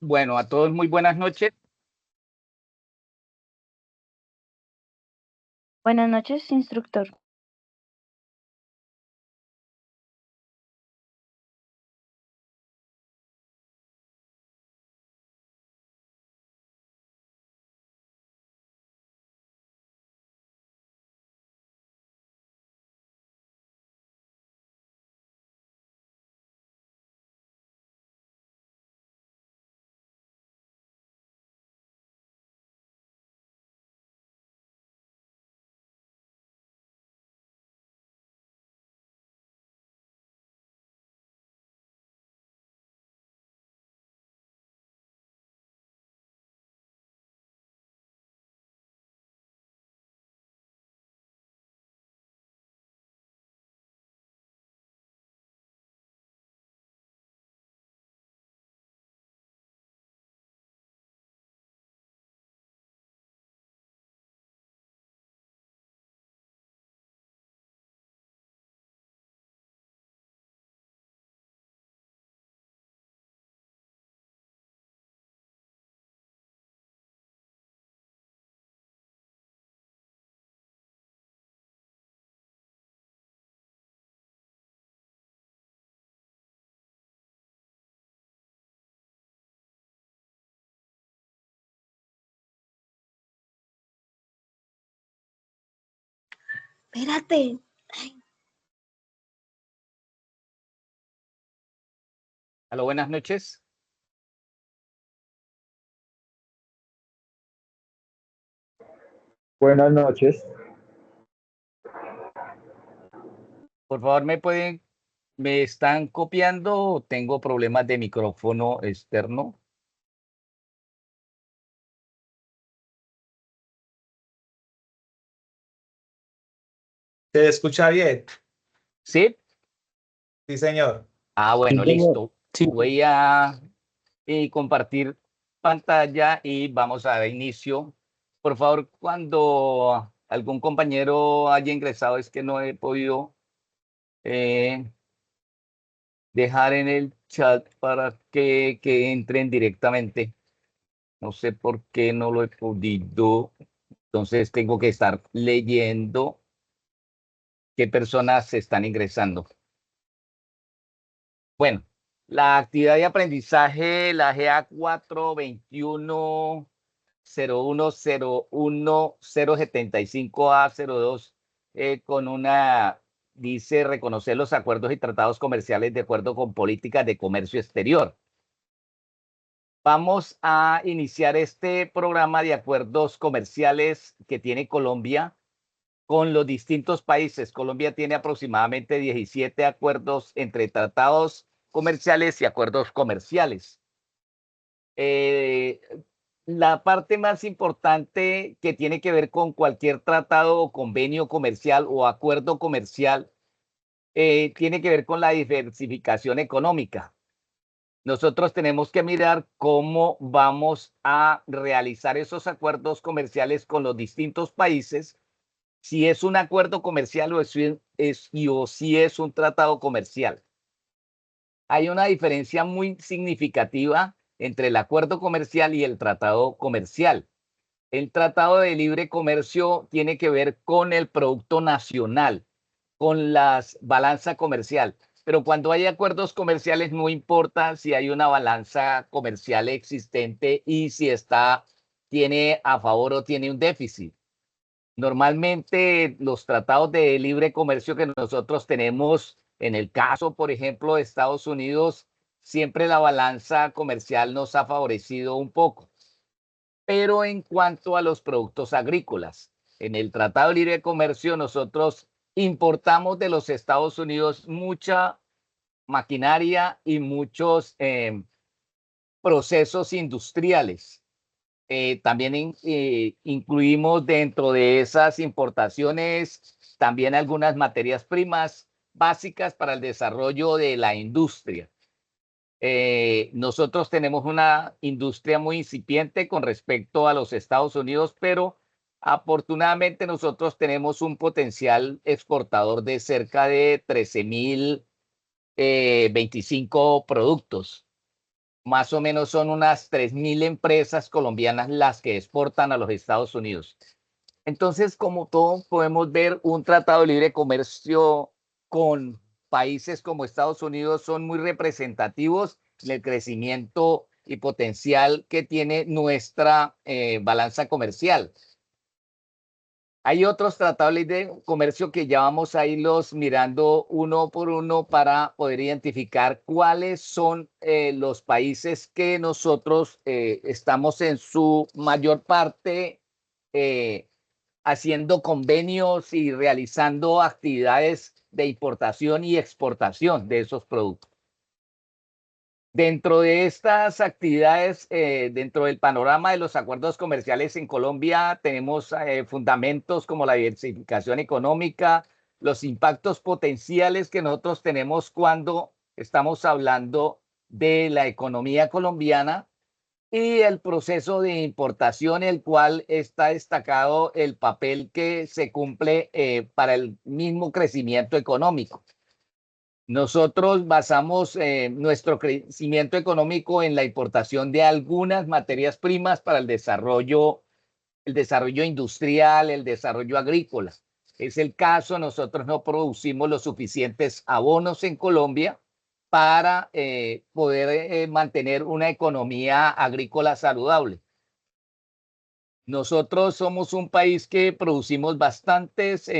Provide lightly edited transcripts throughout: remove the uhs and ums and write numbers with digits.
Bueno, a todos muy buenas noches. Buenas noches, instructor. Espérate. Aló, buenas noches. Buenas noches. Por favor, me están copiando o tengo problemas de micrófono externo? ¿Se escucha bien? ¿Sí? Sí, señor. Bueno, Sí, señor. listo. Voy a compartir pantalla y vamos a dar inicio. Por favor, cuando algún compañero haya ingresado, es que no he podido eh, dejar en el chat para que entren directamente. No sé por qué no lo he podido. Entonces tengo que estar leyendo qué personas se están ingresando. Bueno, la actividad de aprendizaje, la GA 421-0101075A02, con una, dice reconocer los acuerdos y tratados comerciales de acuerdo con políticas de comercio exterior. Vamos a iniciar este programa de acuerdos comerciales que tiene Colombia con los distintos países. Colombia tiene aproximadamente 17 acuerdos entre tratados comerciales y acuerdos comerciales. La parte más importante que tiene que ver con cualquier tratado o convenio comercial o acuerdo comercial tiene que ver con la diversificación económica. Nosotros tenemos que mirar cómo vamos a realizar esos acuerdos comerciales con los distintos países, si es un acuerdo comercial o si es un tratado comercial. Hay una diferencia muy significativa entre el acuerdo comercial y el tratado comercial. El tratado de libre comercio tiene que ver con el producto nacional, con la balanza comercial. Pero cuando hay acuerdos comerciales no importa si hay una balanza comercial existente y si tiene a favor o tiene un déficit. Normalmente los tratados de libre comercio que nosotros tenemos, en el caso, por ejemplo, de Estados Unidos, siempre la balanza comercial nos ha favorecido un poco. Pero en cuanto a los productos agrícolas, en el Tratado de Libre Comercio nosotros importamos de los Estados Unidos mucha maquinaria y muchos procesos industriales. También incluimos dentro de esas importaciones también algunas materias primas básicas para el desarrollo de la industria. Nosotros tenemos una industria muy incipiente con respecto a los Estados Unidos, pero afortunadamente nosotros tenemos un potencial exportador de cerca de 13.025 productos. Más o menos son unas 3.000 empresas colombianas las que exportan a los Estados Unidos. Entonces, como todos podemos ver, un tratado de libre comercio con países como Estados Unidos son muy representativos del crecimiento y potencial que tiene nuestra balanza comercial. Hay otros tratados de comercio que ya vamos a irlos mirando uno por uno para poder identificar cuáles son los países que nosotros estamos en su mayor parte haciendo convenios y realizando actividades de importación y exportación de esos productos. Dentro de estas actividades, dentro del panorama de los acuerdos comerciales en Colombia, tenemos fundamentos como la diversificación económica, los impactos potenciales que nosotros tenemos cuando estamos hablando de la economía colombiana y el proceso de importación, el cual está destacado el papel que se cumple para el mismo crecimiento económico. Nosotros basamos nuestro crecimiento económico en la importación de algunas materias primas para el desarrollo industrial, el desarrollo agrícola. Es el caso, nosotros no producimos los suficientes abonos en Colombia para poder mantener una economía agrícola saludable. Nosotros somos un país que producimos bastantes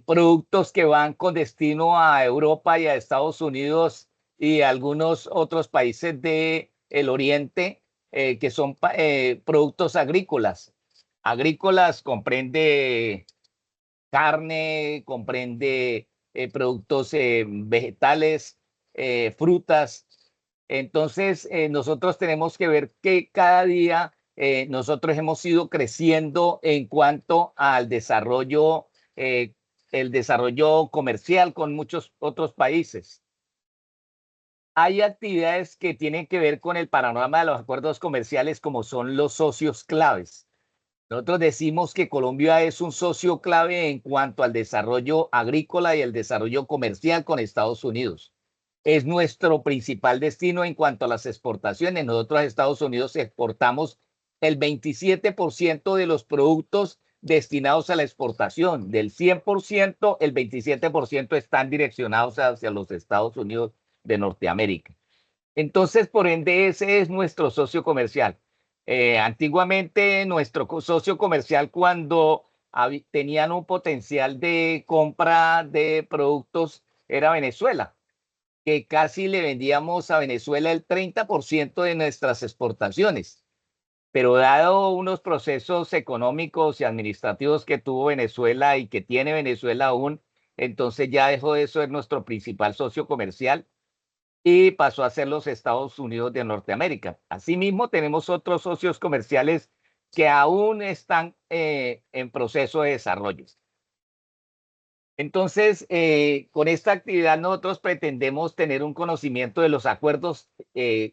productos que van con destino a Europa y a Estados Unidos y a algunos otros países del Oriente que son productos agrícolas. Agrícolas comprende carne, comprende productos vegetales, frutas. Entonces, nosotros tenemos que ver que cada día nosotros hemos ido creciendo en cuanto al desarrollo, el desarrollo comercial con muchos otros países. Hay actividades que tienen que ver con el panorama de los acuerdos comerciales, como son los socios claves. Nosotros decimos que Colombia es un socio clave en cuanto al desarrollo agrícola y el desarrollo comercial con Estados Unidos. Es nuestro principal destino en cuanto a las exportaciones. Nosotros a Estados Unidos exportamos el 27% de los productos destinados a la exportación. Del 100%, el 27% están direccionados hacia los Estados Unidos de Norteamérica. Entonces, por ende, ese es nuestro socio comercial. Antiguamente, nuestro socio comercial, cuando tenían un potencial de compra de productos, era Venezuela, que casi le vendíamos a Venezuela el 30% de nuestras exportaciones. Pero dado unos procesos económicos y administrativos que tuvo Venezuela y que tiene Venezuela aún, entonces ya dejó de ser nuestro principal socio comercial y pasó a ser los Estados Unidos de Norteamérica. Asimismo, tenemos otros socios comerciales que aún están en proceso de desarrollo. Entonces, con esta actividad nosotros pretendemos tener un conocimiento de los acuerdos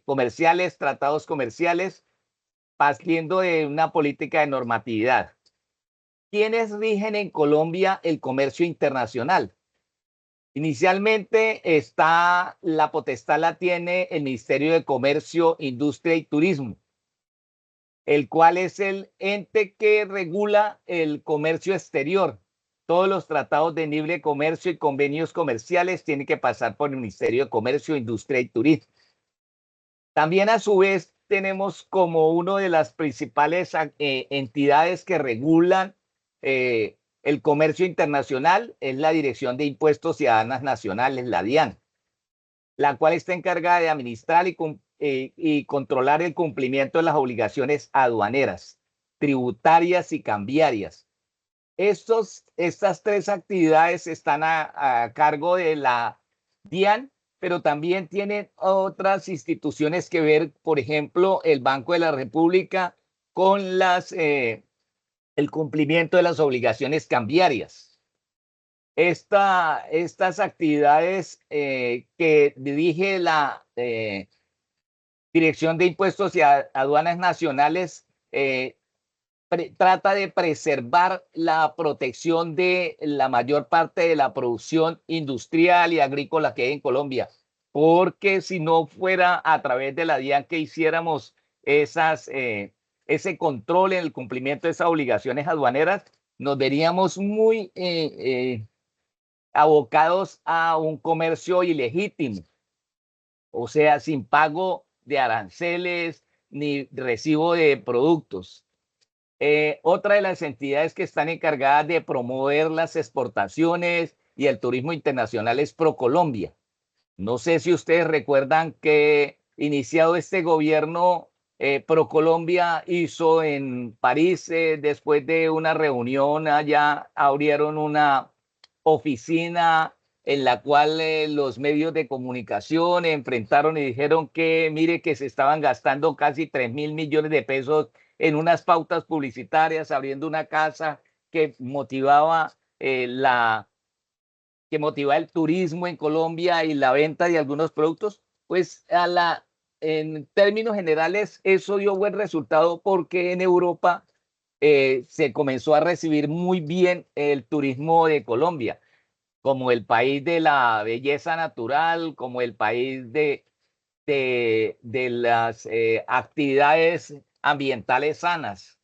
comerciales, tratados comerciales, partiendo de una política de normatividad. ¿Quiénes rigen en Colombia el comercio internacional? Inicialmente la potestad la tiene el Ministerio de Comercio, Industria y Turismo, el cual es el ente que regula el comercio exterior. Todos los tratados de libre comercio y convenios comerciales tienen que pasar por el Ministerio de Comercio, Industria y Turismo. También a su vez tenemos como una de las principales entidades que regulan el comercio internacional, es la Dirección de Impuestos y Aduanas Nacionales, la DIAN, la cual está encargada de administrar y controlar el cumplimiento de las obligaciones aduaneras, tributarias y cambiarias. Estas tres actividades están a cargo de la DIAN, pero también tienen otras instituciones que ver, por ejemplo, el Banco de la República con el cumplimiento de las obligaciones cambiarias. Estas actividades que dirige la Dirección de Impuestos y Aduanas Nacionales trata de preservar la protección de la mayor parte de la producción industrial y agrícola que hay en Colombia. porque si no fuera a través de la DIAN que hiciéramos ese control en el cumplimiento de esas obligaciones aduaneras, nos veríamos muy abocados a un comercio ilegítimo, o sea, sin pago de aranceles ni recibo de productos. Otra de las entidades que están encargadas de promover las exportaciones y el turismo internacional es ProColombia. No sé si ustedes recuerdan que iniciado este gobierno, ProColombia hizo en París, después de una reunión allá, abrieron una oficina en la cual los medios de comunicación enfrentaron y dijeron que mire que se estaban gastando casi 3.000 millones de pesos en unas pautas publicitarias, abriendo una casa que motivaba el turismo en Colombia y la venta de algunos productos, pues en términos generales eso dio buen resultado porque en Europa se comenzó a recibir muy bien el turismo de Colombia, como el país de la belleza natural, como el país de las actividades ambientales sanas,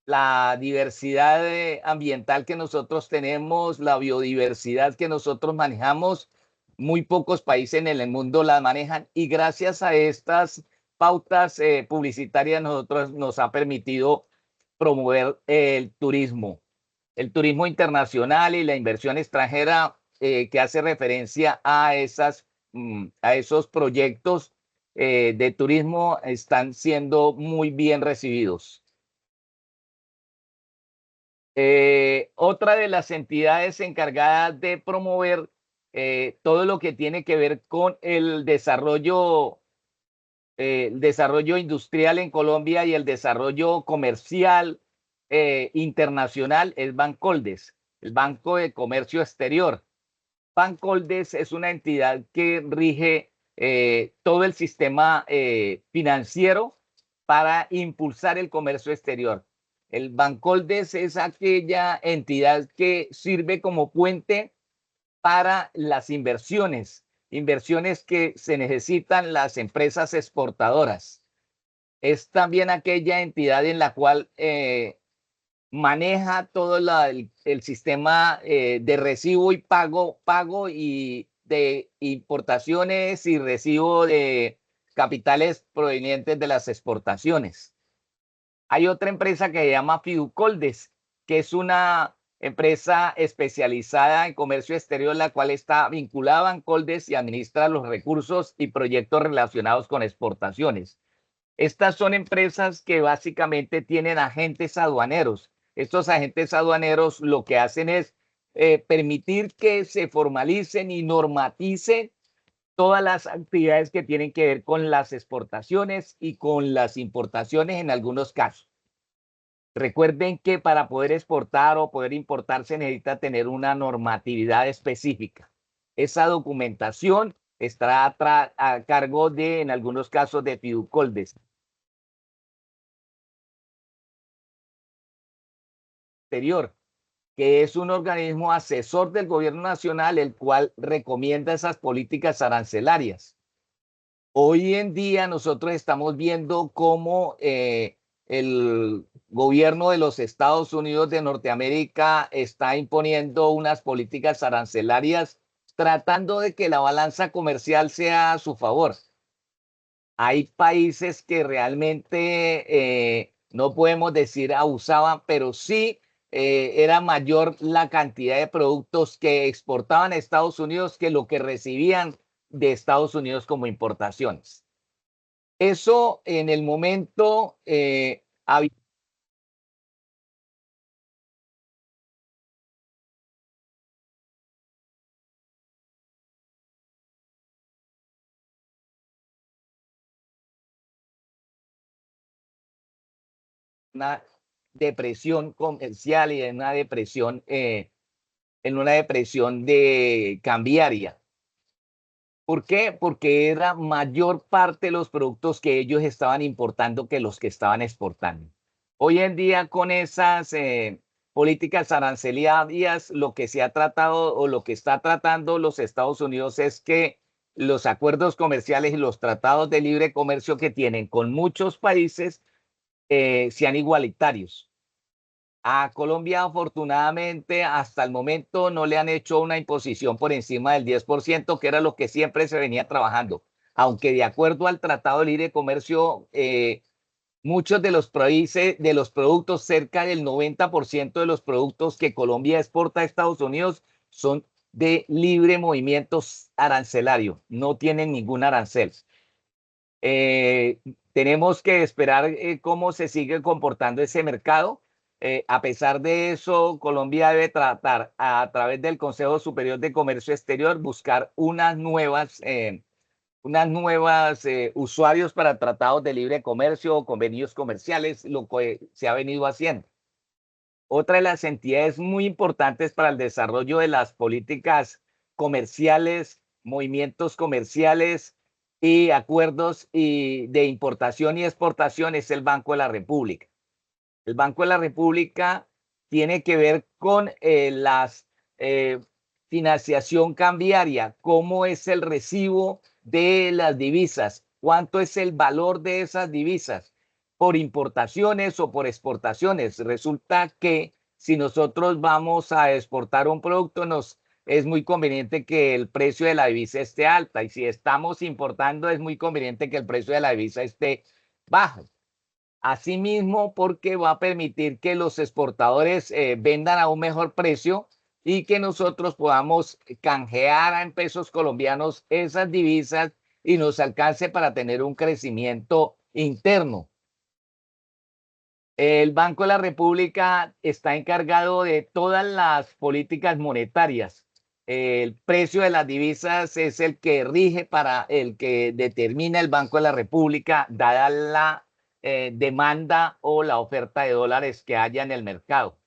la diversidad ambiental que nosotros tenemos, la biodiversidad que nosotros manejamos, muy pocos países en el mundo la manejan y gracias a estas pautas publicitarias nosotros nos ha permitido promover el turismo internacional y la inversión extranjera que hace referencia a a esos proyectos de turismo están siendo muy bien recibidos. Otra de las entidades encargadas de promover todo lo que tiene que ver con el desarrollo industrial en Colombia y el desarrollo comercial internacional es Bancoldes, el Banco de Comercio Exterior. Bancoldes es una entidad que rige todo el sistema financiero para impulsar el comercio exterior. El Bancoldes es aquella entidad que sirve como puente para las inversiones que se necesitan las empresas exportadoras. Es también aquella entidad en la cual maneja todo el sistema de recibo y pago y de importaciones y recibo de capitales provenientes de las exportaciones. Hay otra empresa que se llama Fiducoldes, que es una empresa especializada en comercio exterior, la cual está vinculada a Bancoldes y administra los recursos y proyectos relacionados con exportaciones. Estas son empresas que básicamente tienen agentes aduaneros. Estos agentes aduaneros lo que hacen es permitir que se formalicen y normaticen todas las actividades que tienen que ver con las exportaciones y con las importaciones en algunos casos. Recuerden que para poder exportar o poder importar se necesita tener una normatividad específica. Esa documentación estará a cargo de, en algunos casos, de Fiducoldes. Exterior, que es un organismo asesor del gobierno nacional, el cual recomienda esas políticas arancelarias. Hoy en día nosotros estamos viendo cómo el gobierno de los Estados Unidos de Norteamérica está imponiendo unas políticas arancelarias tratando de que la balanza comercial sea a su favor. Hay países que realmente no podemos decir abusaban, pero sí era mayor la cantidad de productos que exportaban a Estados Unidos que lo que recibían de Estados Unidos como importaciones. Eso en el momento había una depresión comercial y en una depresión de cambiaria. ¿Por qué? Porque era mayor parte de los productos que ellos estaban importando que los que estaban exportando. Hoy en día con esas políticas arancelarias, lo que se ha tratado o lo que está tratando los Estados Unidos es que los acuerdos comerciales y los tratados de libre comercio que tienen con muchos países sean igualitarios. A Colombia, afortunadamente, hasta el momento no le han hecho una imposición por encima del 10%, que era lo que siempre se venía trabajando. Aunque de acuerdo al Tratado de Libre Comercio, muchos de los productos, cerca del 90% de los productos que Colombia exporta a Estados Unidos son de libre movimiento arancelario, no tienen ningún arancel. Tenemos que esperar cómo se sigue comportando ese mercado. A pesar de eso, Colombia debe tratar a través del Consejo Superior de Comercio Exterior buscar unas nuevas usuarios para tratados de libre comercio o convenios comerciales, lo que se ha venido haciendo. Otra de las entidades muy importantes para el desarrollo de las políticas comerciales, movimientos comerciales y acuerdos de importación y exportación es el Banco de la República. El Banco de la República tiene que ver con la financiación cambiaria, cómo es el recibo de las divisas, cuánto es el valor de esas divisas por importaciones o por exportaciones. Resulta que si nosotros vamos a exportar un producto, es muy conveniente que el precio de la divisa esté alta, y si estamos importando es muy conveniente que el precio de la divisa esté bajo. Asimismo, porque va a permitir que los exportadores vendan a un mejor precio y que nosotros podamos canjear en pesos colombianos esas divisas y nos alcance para tener un crecimiento interno. El Banco de la República está encargado de todas las políticas monetarias. El precio de las divisas es el que rige, para el que determina el Banco de la República, dada la demanda o la oferta de dólares que haya en el mercado.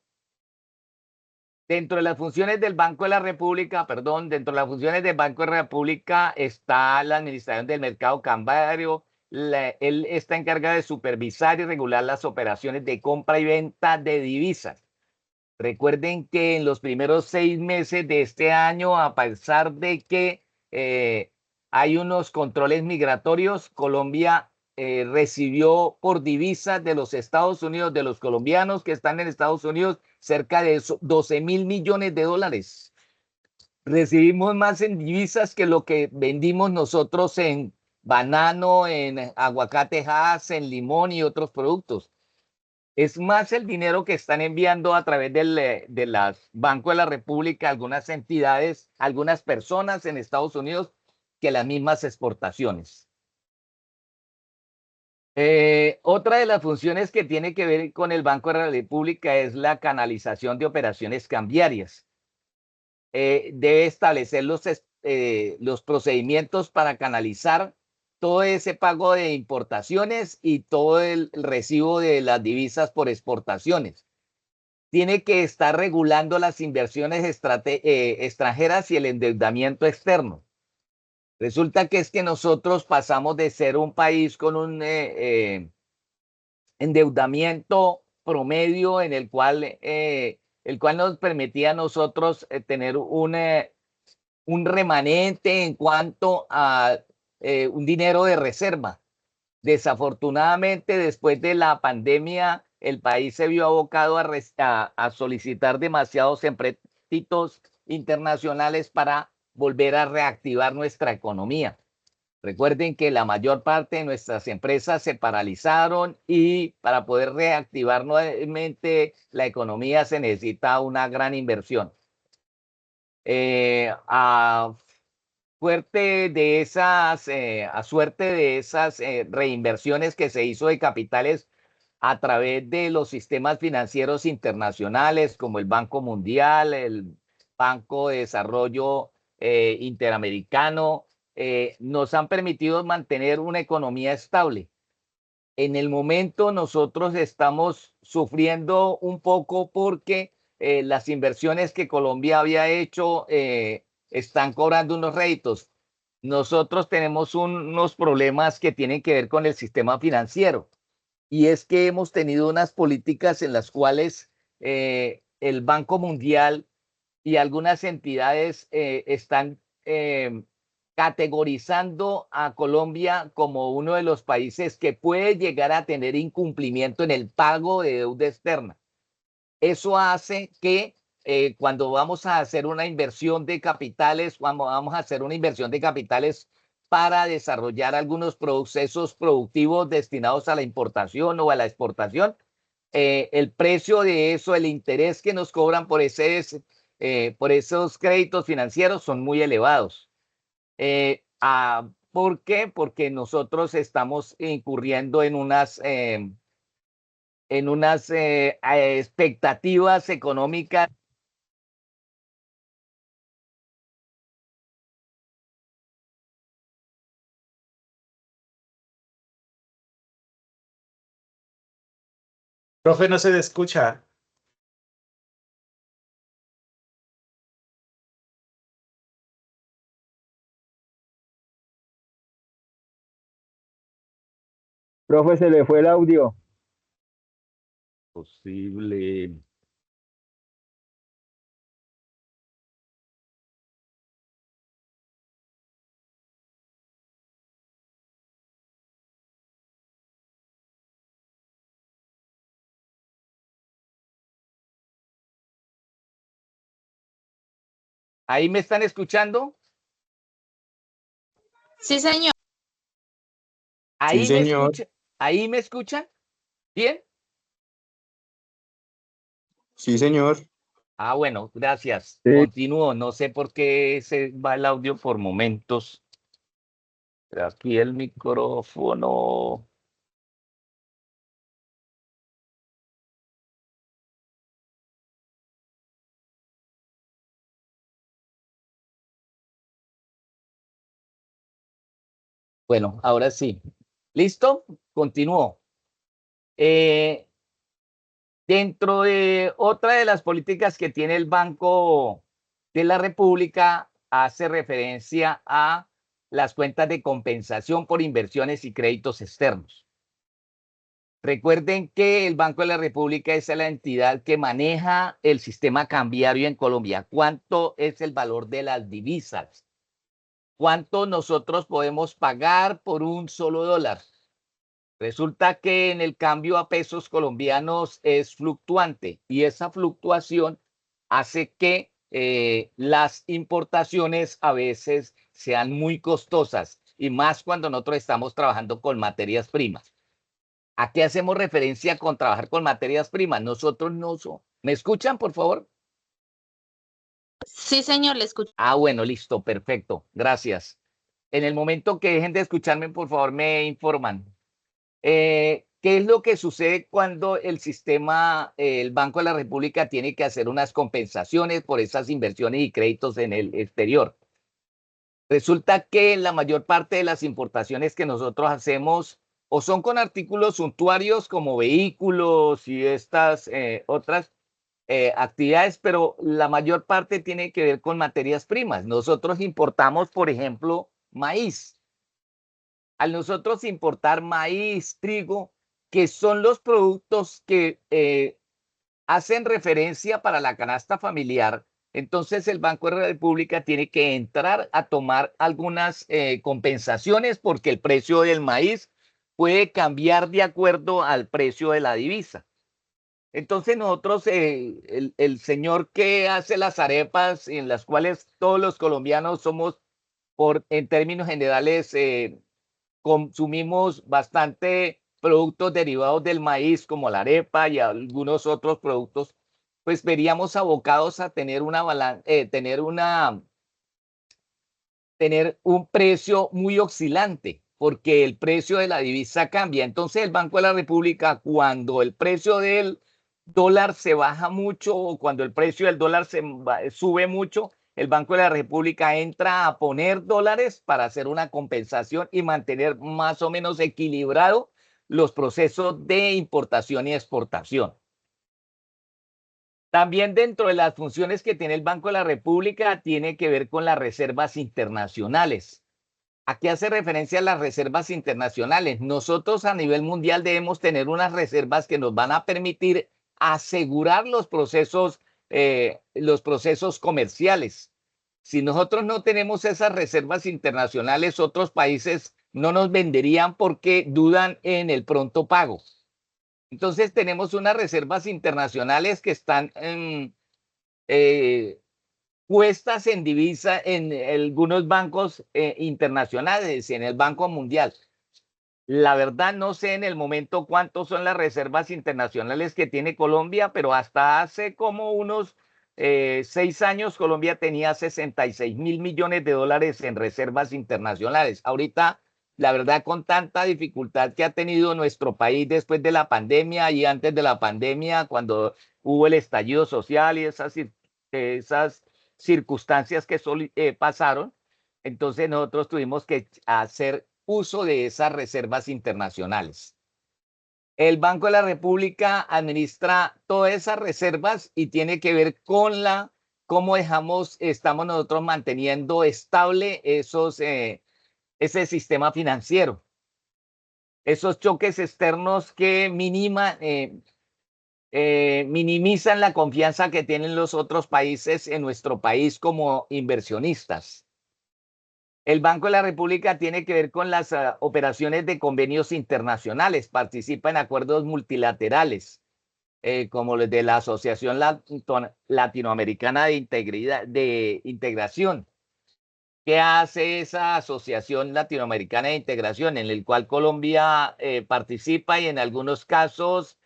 Dentro de las funciones del Banco de la República, dentro de las funciones del Banco de la República está la administración del mercado cambiario. Él está encargado de supervisar y regular las operaciones de compra y venta de divisas. Recuerden que en los primeros 6 meses de este año, a pesar de que hay unos controles migratorios, Colombia recibió por divisas de los Estados Unidos, de los colombianos que están en Estados Unidos, cerca de 12.000 millones de dólares. Recibimos más en divisas que lo que vendimos nosotros en banano, en aguacatejas, en limón y otros productos. Es más el dinero que están enviando a través de las Banco de la República, algunas entidades, algunas personas en Estados Unidos, que las mismas exportaciones. Otra de las funciones que tiene que ver con el Banco de la República es la canalización de operaciones cambiarias. Debe establecer los procedimientos para canalizar todo ese pago de importaciones y todo el recibo de las divisas por exportaciones. Tiene que estar regulando las inversiones extranjeras y el endeudamiento externo. Resulta que es que nosotros pasamos de ser un país con un endeudamiento promedio en el cual nos permitía a nosotros tener un remanente en cuanto a un dinero de reserva. Desafortunadamente, después de la pandemia, el país se vio abocado a solicitar demasiados empréstitos internacionales para volver a reactivar nuestra economía. Recuerden que la mayor parte de nuestras empresas se paralizaron, y para poder reactivar nuevamente la economía se necesita una gran inversión. A suerte de esas reinversiones que se hizo de capitales a través de los sistemas financieros internacionales, como el Banco Mundial, el Banco de Desarrollo Interamericano, nos han permitido mantener una economía estable. En el momento nosotros estamos sufriendo un poco porque las inversiones que Colombia había hecho están cobrando unos réditos. Nosotros tenemos unos problemas que tienen que ver con el sistema financiero, y es que hemos tenido unas políticas en las cuales el Banco Mundial y algunas entidades están categorizando a Colombia como uno de los países que puede llegar a tener incumplimiento en el pago de deuda externa. Eso hace que cuando vamos a hacer una inversión de capitales, vamos a hacer una inversión de capitales para desarrollar algunos procesos productivos destinados a la importación o a la exportación, el precio de eso, el interés que nos cobran por esos créditos financieros son muy elevados. ¿Por qué? Porque nosotros estamos incurriendo en unas expectativas económicas. Profe, no se le escucha. Profe, se le fue el audio. Posible. ¿Ahí me están escuchando? Sí, señor. ¿Ahí Sí, me señor. escuchan? ¿Ahí me escuchan? ¿Bien? Sí, señor. Bueno, gracias. Sí. Continúo. No sé por qué se va el audio por momentos. Aquí el micrófono. Bueno, ahora sí. ¿Listo? Continúo. Dentro de otra de las políticas que tiene el Banco de la República, hace referencia a las cuentas de compensación por inversiones y créditos externos. Recuerden que el Banco de la República es la entidad que maneja el sistema cambiario en Colombia. ¿Cuánto es el valor de las divisas? ¿Cuánto nosotros podemos pagar por un solo dólar? Resulta que en el cambio a pesos colombianos es fluctuante y esa fluctuación hace que las importaciones a veces sean muy costosas y más cuando nosotros estamos trabajando con materias primas. ¿A qué hacemos referencia con trabajar con materias primas? Nosotros no somos. ¿Me escuchan, por favor? Sí, señor, le escucho. Bueno, listo, perfecto. Gracias. En el momento que dejen de escucharme, por favor, me informan. ¿Qué es lo que sucede cuando el sistema, el Banco de la República tiene que hacer unas compensaciones por esas inversiones y créditos en el exterior? Resulta que la mayor parte de las importaciones que nosotros hacemos o son con artículos suntuarios como vehículos y estas otras actividades, pero la mayor parte tiene que ver con materias primas. Nosotros importamos, por ejemplo, maíz. Al nosotros importar maíz, trigo, que son los productos que hacen referencia para la canasta familiar, entonces el Banco de la República tiene que entrar a tomar algunas compensaciones porque el precio del maíz puede cambiar de acuerdo al precio de la divisa. Entonces nosotros, el señor que hace las arepas en las cuales todos los colombianos somos, en términos generales, consumimos bastante productos derivados del maíz, como la arepa y algunos otros productos, pues veríamos abocados a tener tener un precio muy oscilante, porque el precio de la divisa cambia. Entonces, el Banco de la República, cuando el precio del dólar se baja mucho o cuando el precio del dólar sube mucho, el Banco de la República entra a poner dólares para hacer una compensación y mantener más o menos equilibrado los procesos de importación y exportación. También dentro de las funciones que tiene el Banco de la República tiene que ver con las reservas internacionales. ¿A qué hace referencia las reservas internacionales? Nosotros a nivel mundial debemos tener unas reservas que nos van a permitir asegurar los procesos comerciales. Si nosotros no tenemos esas reservas internacionales, otros países no nos venderían porque dudan en el pronto pago. Entonces tenemos unas reservas internacionales que están puestas en divisa en algunos bancos internacionales y en el Banco Mundial. La verdad no sé en el momento cuántos son las reservas internacionales que tiene Colombia, pero hasta hace como unos 6 años Colombia tenía 66.000 millones de dólares en reservas internacionales. Ahorita, la verdad, con tanta dificultad que ha tenido nuestro país después de la pandemia y antes de la pandemia, cuando hubo el estallido social y esas circunstancias que pasaron, entonces nosotros tuvimos que hacer uso de esas reservas internacionales. El Banco de la República administra todas esas reservas y tiene que ver con cómo estamos nosotros manteniendo estable ese sistema financiero. Esos choques externos que minimizan la confianza que tienen los otros países en nuestro país como inversionistas. El Banco de la República tiene que ver con las operaciones de convenios internacionales, participa en acuerdos multilaterales, como los de la Asociación Latinoamericana de Integración. ¿Qué hace esa Asociación Latinoamericana de Integración? En el cual Colombia participa y en algunos casos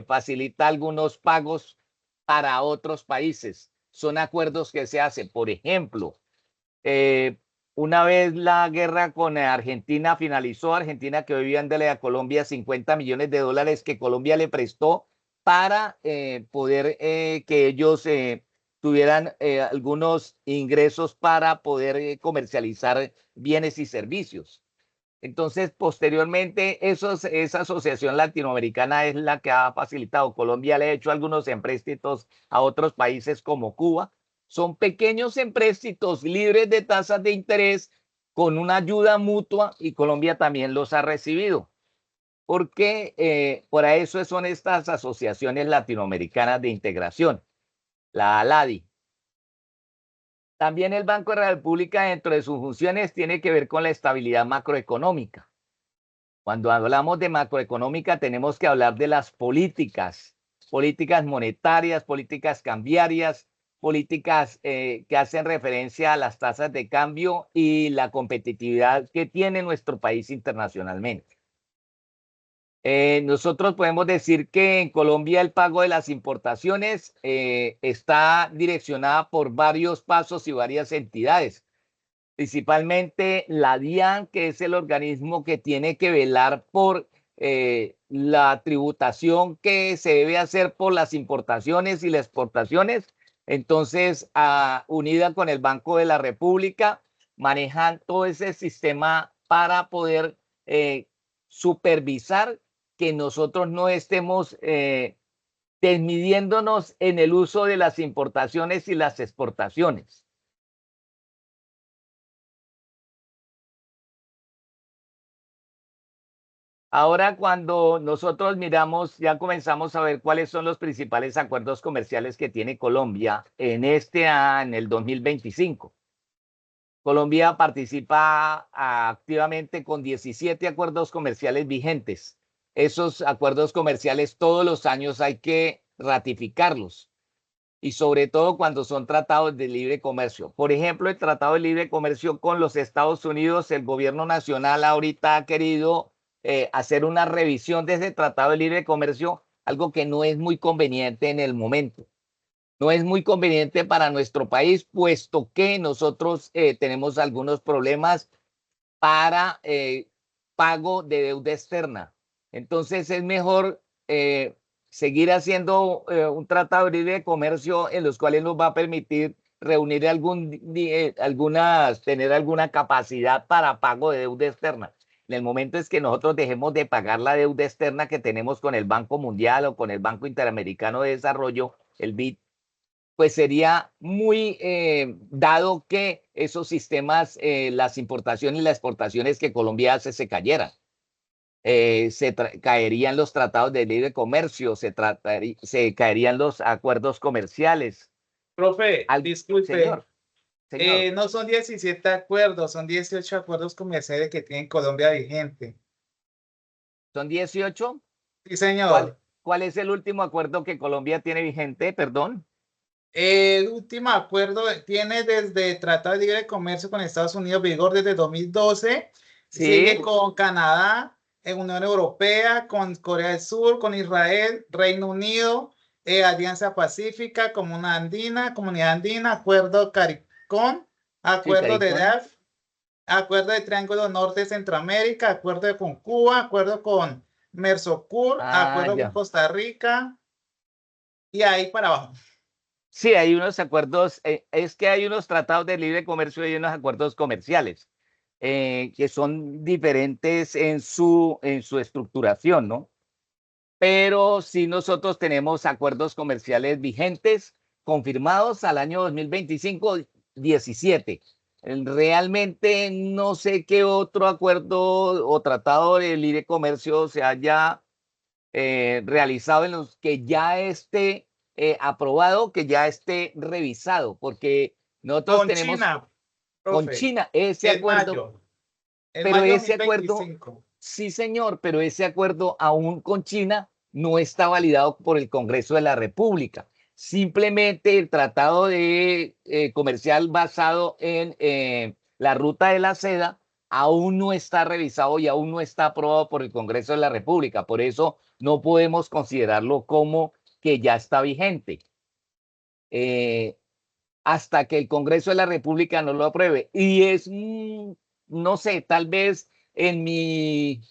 facilita algunos pagos para otros países. Son acuerdos que se hacen. Por ejemplo, una vez la guerra con Argentina finalizó, Argentina quedó debiéndole a Colombia 50 millones de dólares que Colombia le prestó para poder que ellos tuvieran algunos ingresos para poder comercializar bienes y servicios. Entonces, posteriormente, esa asociación latinoamericana es la que ha facilitado. Colombia le ha hecho algunos empréstitos a otros países como Cuba. Son pequeños empréstitos libres de tasas de interés con una ayuda mutua y Colombia también los ha recibido. Porque por eso son estas asociaciones latinoamericanas de integración, la ALADI. También el Banco de la República, dentro de sus funciones, tiene que ver con la estabilidad macroeconómica. Cuando hablamos de macroeconómica, tenemos que hablar de las políticas monetarias, políticas cambiarias, políticas que hacen referencia a las tasas de cambio y la competitividad que tiene nuestro país internacionalmente. Nosotros podemos decir que en Colombia el pago de las importaciones está direccionada por varios pasos y varias entidades, principalmente la DIAN, que es el organismo que tiene que velar por la tributación que se debe hacer por las importaciones y las exportaciones. Entonces, unida con el Banco de la República, manejan todo ese sistema para poder supervisar que nosotros no estemos desmidiéndonos en el uso de las importaciones y las exportaciones. Ahora, cuando nosotros miramos, ya comenzamos a ver cuáles son los principales acuerdos comerciales que tiene Colombia en en el 2025. Colombia participa activamente con 17 acuerdos comerciales vigentes. Esos acuerdos comerciales todos los años hay que ratificarlos y sobre todo cuando son tratados de libre comercio. Por ejemplo, el Tratado de Libre Comercio con los Estados Unidos, el gobierno nacional ahorita ha querido hacer una revisión de ese Tratado de Libre Comercio, algo que no es muy conveniente en el momento. No es muy conveniente para nuestro país, puesto que nosotros tenemos algunos problemas para pago de deuda externa. Entonces es mejor seguir haciendo un tratado de libre comercio en los cuales nos va a permitir reunir tener alguna capacidad para pago de deuda externa. En el momento es que nosotros dejemos de pagar la deuda externa que tenemos con el Banco Mundial o con el Banco Interamericano de Desarrollo, el BID, pues sería muy dado que esos sistemas, las importaciones y las exportaciones que Colombia hace se cayeran. Caerían los tratados de libre comercio, se caerían los acuerdos comerciales. Profe, disculpe. Señor. señor. No son 17 acuerdos, son 18 acuerdos comerciales que tiene Colombia vigente. ¿Son 18? Sí, señor. ¿Cuál es el último acuerdo que Colombia tiene vigente? Perdón. El último acuerdo tiene desde el Tratado de Libre Comercio con Estados Unidos, vigor desde 2012. Sí. Sigue con Canadá, en Unión Europea, con Corea del Sur, con Israel, Reino Unido, Alianza Pacífica, Comunidad Andina, Acuerdo CARICOM, Acuerdo de CARICOM. DAF, Acuerdo de Triángulo Norte Centroamérica, Acuerdo con Cuba, Acuerdo con Mercosur, Acuerdo con Costa Rica, y ahí para abajo. Sí, hay unos acuerdos, es que hay unos tratados de libre comercio y unos acuerdos comerciales que son diferentes en su estructuración, ¿no? Pero sí nosotros tenemos acuerdos comerciales vigentes, confirmados al año 2025, 17. Realmente no sé qué otro acuerdo o tratado de libre comercio se haya realizado en los que ya esté aprobado, que ya esté revisado, porque nosotros Con tenemos China, con profe, China ese en acuerdo, mayo, en pero mayo ese acuerdo, 2025. sí señor, pero ese acuerdo aún con China no está validado por el Congreso de la República. Simplemente el tratado de comercial basado en la ruta de la seda aún no está revisado y aún no está aprobado por el Congreso de la República. Por eso no podemos considerarlo como que ya está vigente. Hasta que el Congreso de la República no lo apruebe. Y es, no sé, tal vez en mi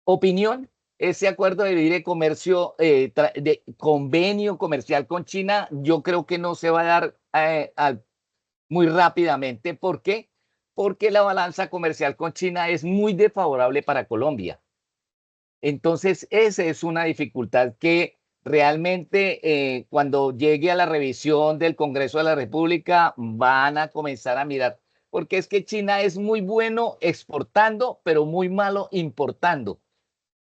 opinión, ese acuerdo de libre comercio, de convenio comercial con China, yo creo que no se va a dar muy rápidamente. ¿Por qué? Porque la balanza comercial con China es muy desfavorable para Colombia. Entonces, esa es una dificultad que realmente cuando llegue a la revisión del Congreso de la República van a comenzar a mirar, porque es que China es muy bueno exportando, pero muy malo importando.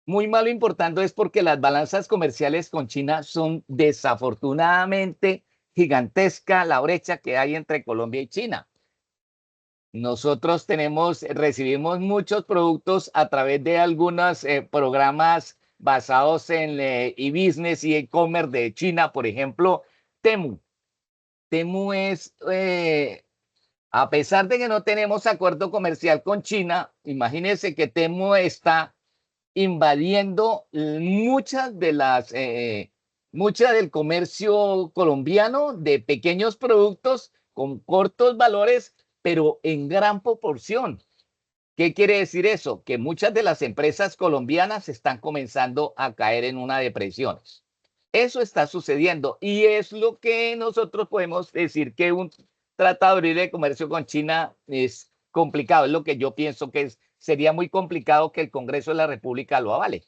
Muy malo importando es porque las balanzas comerciales con China son desafortunadamente gigantesca la brecha que hay entre Colombia y China. Nosotros recibimos muchos productos a través de algunos programas basados en e-business y e-commerce de China, por ejemplo, Temu. Temu es, a pesar de que no tenemos acuerdo comercial con China, imagínense que Temu está invadiendo mucha del comercio colombiano de pequeños productos con cortos valores, pero en gran proporción. ¿Qué quiere decir eso? Que muchas de las empresas colombianas están comenzando a caer en una depresión. Eso está sucediendo y es lo que nosotros podemos decir que un tratado de libre comercio con China es complicado. Es lo que yo pienso que sería muy complicado que el Congreso de la República lo avale.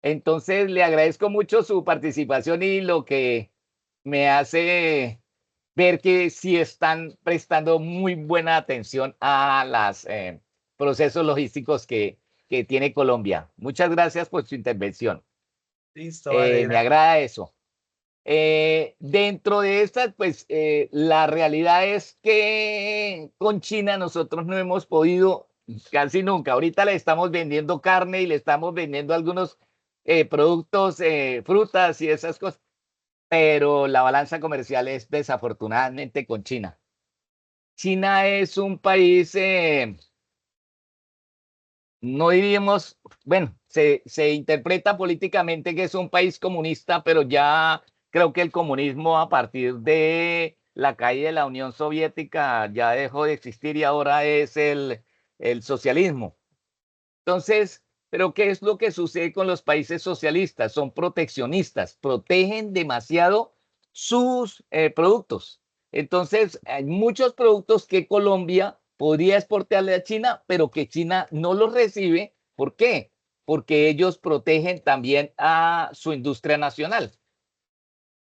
Entonces, le agradezco mucho su participación y lo que me hace ver que sí están prestando muy buena atención a los procesos logísticos que tiene Colombia. Muchas gracias por su intervención. Listo, vale. Me agrada eso. Dentro de estas, pues la realidad es que con China nosotros no hemos podido casi nunca. Ahorita le estamos vendiendo carne y le estamos vendiendo algunos productos, frutas y esas cosas, pero la balanza comercial es desafortunadamente con China. China es un país, no diríamos, bueno, se interpreta políticamente que es un país comunista, pero ya creo que el comunismo a partir de la caída de la Unión Soviética ya dejó de existir y ahora es el socialismo. Entonces, pero ¿qué es lo que sucede con los países socialistas? Son proteccionistas, protegen demasiado sus productos. Entonces, hay muchos productos que Colombia podría exportarle a China, pero que China no los recibe. ¿Por qué? Porque ellos protegen también a su industria nacional.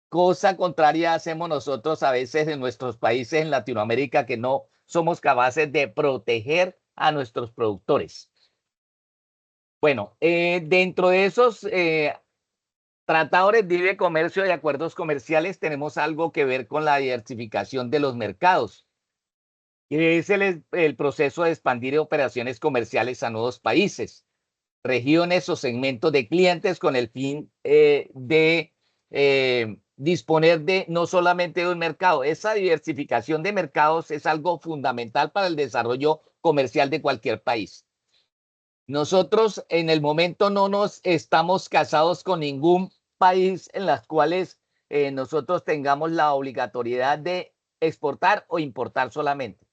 Cosa contraria hacemos nosotros a veces en nuestros países en Latinoamérica, que no somos capaces de proteger a nuestros productores. Bueno, dentro de esos tratadores de libre comercio y acuerdos comerciales tenemos algo que ver con la diversificación de los mercados. Y es el proceso de expandir operaciones comerciales a nuevos países, regiones o segmentos de clientes con el fin de disponer de no solamente de un mercado. Esa diversificación de mercados es algo fundamental para el desarrollo comercial de cualquier país. Nosotros en el momento no nos estamos casados con ningún país en las cuales nosotros tengamos la obligatoriedad de exportar o importar solamente.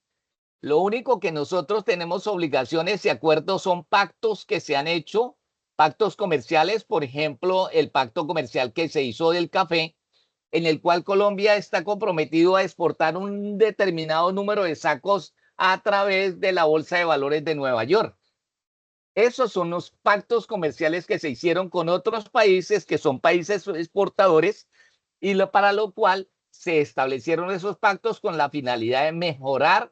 Lo único que nosotros tenemos obligaciones y acuerdos son pactos que se han hecho, pactos comerciales, por ejemplo, el pacto comercial que se hizo del café, en el cual Colombia está comprometido a exportar un determinado número de sacos a través de la Bolsa de Valores de Nueva York. Esos son los pactos comerciales que se hicieron con otros países que son países exportadores y para lo cual se establecieron esos pactos con la finalidad de mejorar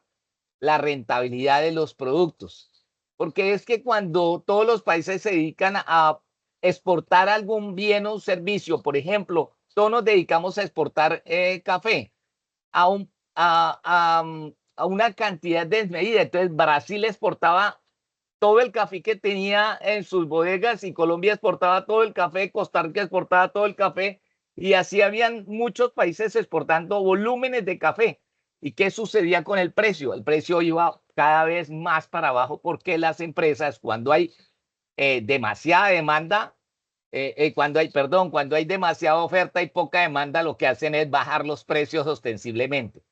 la rentabilidad de los productos. Porque es que cuando todos los países se dedican a exportar algún bien o servicio, por ejemplo, todos nos dedicamos a exportar café a una cantidad desmedida. Entonces Brasil exportaba todo el café que tenía en sus bodegas y Colombia exportaba todo el café, Costa Rica exportaba todo el café y así habían muchos países exportando volúmenes de café. ¿Y qué sucedía con el precio? El precio iba cada vez más para abajo porque las empresas, cuando hay demasiada demanda, cuando hay demasiada oferta y poca demanda, lo que hacen es bajar los precios ostensiblemente.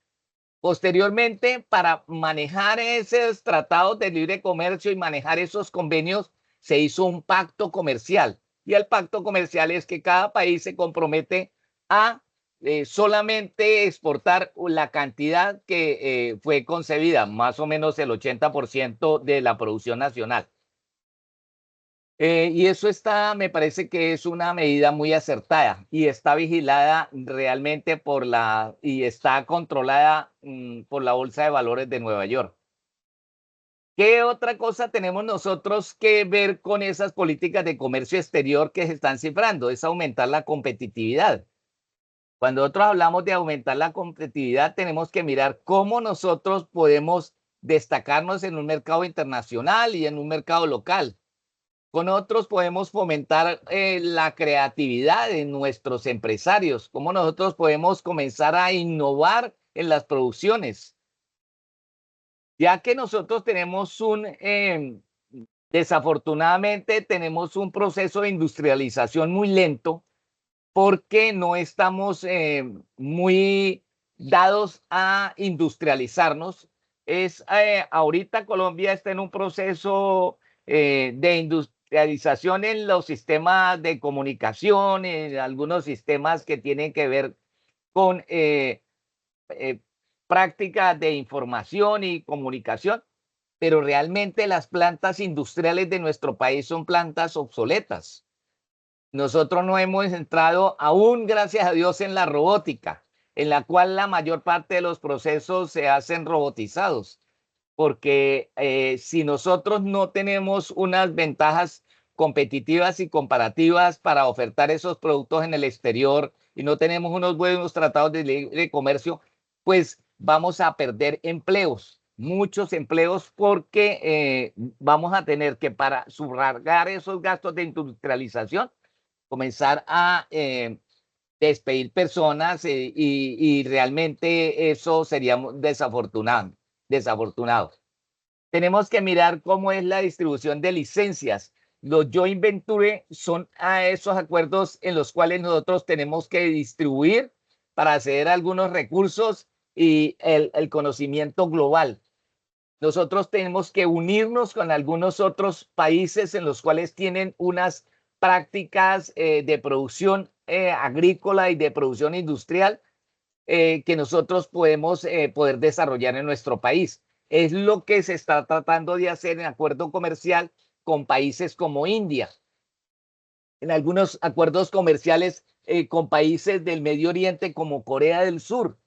Posteriormente, para manejar esos tratados de libre comercio y manejar esos convenios, se hizo un pacto comercial. Y el pacto comercial es que cada país se compromete a solamente exportar la cantidad que fue concebida, más o menos el 80% de la producción nacional. Y eso me parece que es una medida muy acertada y está vigilada realmente y está controlada por la Bolsa de Valores de Nueva York. ¿Qué otra cosa tenemos nosotros que ver con esas políticas de comercio exterior que se están cifrando? Es aumentar la competitividad. Cuando nosotros hablamos de aumentar la competitividad, tenemos que mirar cómo nosotros podemos destacarnos en un mercado internacional y en un mercado local. Con otros podemos fomentar la creatividad de nuestros empresarios, cómo nosotros podemos comenzar a innovar en las producciones. Ya que nosotros tenemos desafortunadamente tenemos un proceso de industrialización muy lento porque no estamos muy dados a industrializarnos. Ahorita Colombia está en un proceso de industrialización en los sistemas de comunicación, en algunos sistemas que tienen que ver con prácticas de información y comunicación, pero realmente las plantas industriales de nuestro país son plantas obsoletas. Nosotros no hemos entrado aún, gracias a Dios, en la robótica, en la cual la mayor parte de los procesos se hacen robotizados, porque si nosotros no tenemos unas ventajas competitivas y comparativas para ofertar esos productos en el exterior y no tenemos unos buenos tratados de libre comercio, pues vamos a perder empleos, muchos empleos, porque vamos a tener que, para sufragar esos gastos de industrialización, comenzar a despedir personas y realmente eso sería desafortunado. Tenemos que mirar cómo es la distribución de licencias. Los joint venture son a esos acuerdos en los cuales nosotros tenemos que distribuir para acceder a algunos recursos y el conocimiento global. Nosotros tenemos que unirnos con algunos otros países en los cuales tienen unas prácticas de producción agrícola y de producción industrial que nosotros podemos poder desarrollar en nuestro país. Es lo que se está tratando de hacer en acuerdo comercial con países como India, en algunos acuerdos comerciales con países del Medio Oriente como Corea del Sur.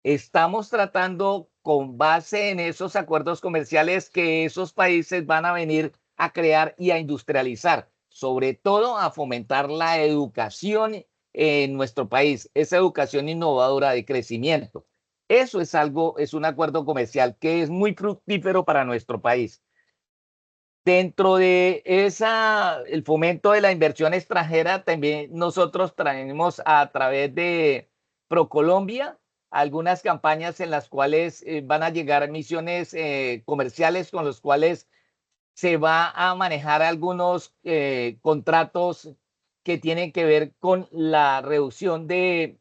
Estamos tratando, con base en esos acuerdos comerciales, que esos países van a venir a crear y a industrializar sobre todo a fomentar la educación en nuestro país, esa educación innovadora de crecimiento. Eso es algo, es un acuerdo comercial que es muy fructífero para nuestro país. Dentro de el fomento de la inversión extranjera, también nosotros traemos a través de ProColombia algunas campañas en las cuales van a llegar misiones comerciales con los cuales se va a manejar algunos contratos que tienen que ver con la reducción de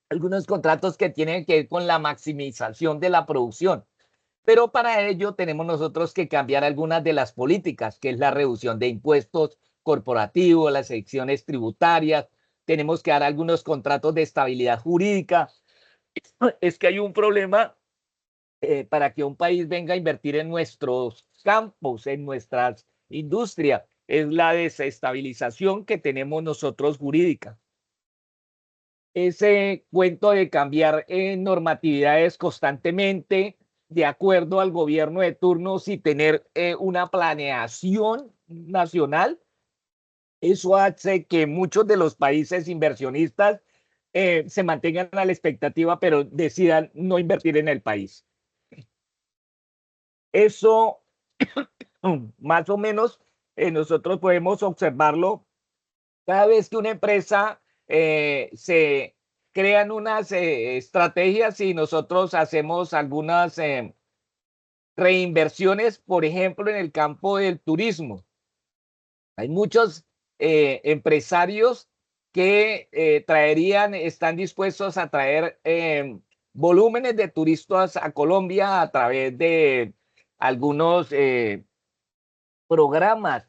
algunos contratos que tienen que ver con la maximización de la producción. Pero para ello tenemos nosotros que cambiar algunas de las políticas, que es la reducción de impuestos corporativos, las secciones tributarias. Tenemos que dar algunos contratos de estabilidad jurídica. Es que hay un problema para que un país venga a invertir en nuestros campos, en nuestras industrias, es la desestabilización que tenemos nosotros jurídica. Ese cuento de cambiar normatividades constantemente de acuerdo al gobierno de turnos y tener una planeación nacional, eso hace que muchos de los países inversionistas se mantengan a la expectativa, pero decidan no invertir en el país. Eso, más o menos, nosotros podemos observarlo cada vez que una empresa se crean unas estrategias y nosotros hacemos algunas reinversiones, por ejemplo, en el campo del turismo. Hay muchos empresarios que están dispuestos a traer volúmenes de turistas a Colombia a través de algunos programas.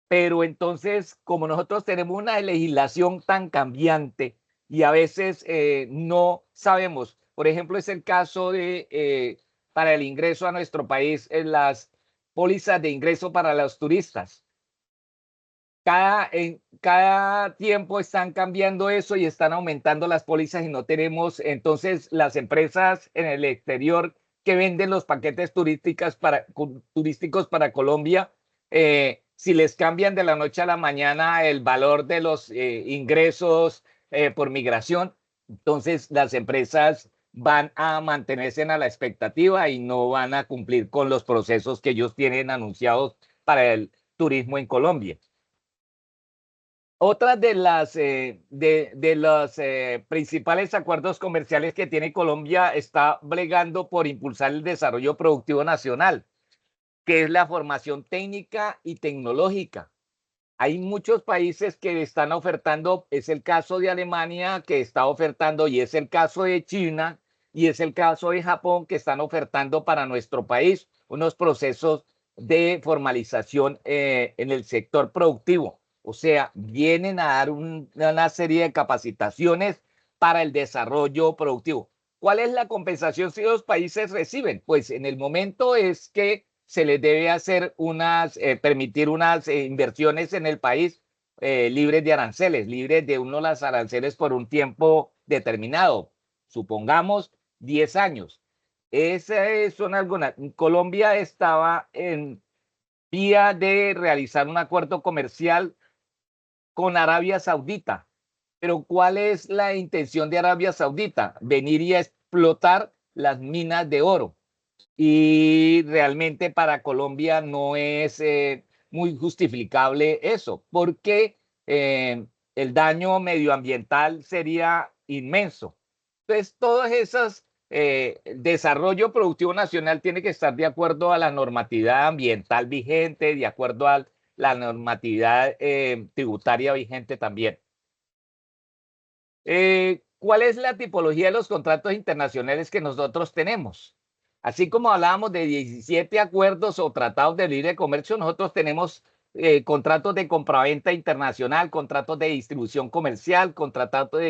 Pero entonces, como nosotros tenemos una legislación tan cambiante y a veces no sabemos, por ejemplo, es el caso de para el ingreso a nuestro país en las pólizas de ingreso para los turistas. Cada tiempo están cambiando eso y están aumentando las pólizas y no tenemos, entonces las empresas en el exterior que venden los paquetes turísticos para Colombia, si les cambian de la noche a la mañana el valor de los ingresos por migración, entonces las empresas van a mantenerse a la expectativa y no van a cumplir con los procesos que ellos tienen anunciados para el turismo en Colombia. Otra de los principales acuerdos comerciales que tiene Colombia está bregando por impulsar el desarrollo productivo nacional, que es la formación técnica y tecnológica. Hay muchos países que están ofertando, es el caso de Alemania que está ofertando y es el caso de China y es el caso de Japón que están ofertando para nuestro país unos procesos de formalización en el sector productivo. O sea, vienen a dar una serie de capacitaciones para el desarrollo productivo. ¿Cuál es la compensación si los países reciben? Pues en el momento es que se les debe hacer permitir unas inversiones en el país libres de aranceles, libres de los aranceles por un tiempo determinado, supongamos 10 años. Esas son algunas. Colombia estaba en vía de realizar un acuerdo comercial con Arabia Saudita. Pero ¿cuál es la intención de Arabia Saudita? Venir y explotar las minas de oro. Y realmente para Colombia no es muy justificable eso, porque el daño medioambiental sería inmenso. Entonces, todos esos desarrollo productivo nacional tiene que estar de acuerdo a la normatividad ambiental vigente, de acuerdo a la normatividad tributaria vigente también. ¿Cuál es la tipología de los contratos internacionales que nosotros tenemos? Así como hablábamos de 17 acuerdos o tratados de libre comercio, nosotros tenemos contratos de compraventa internacional, contratos de distribución comercial, contratos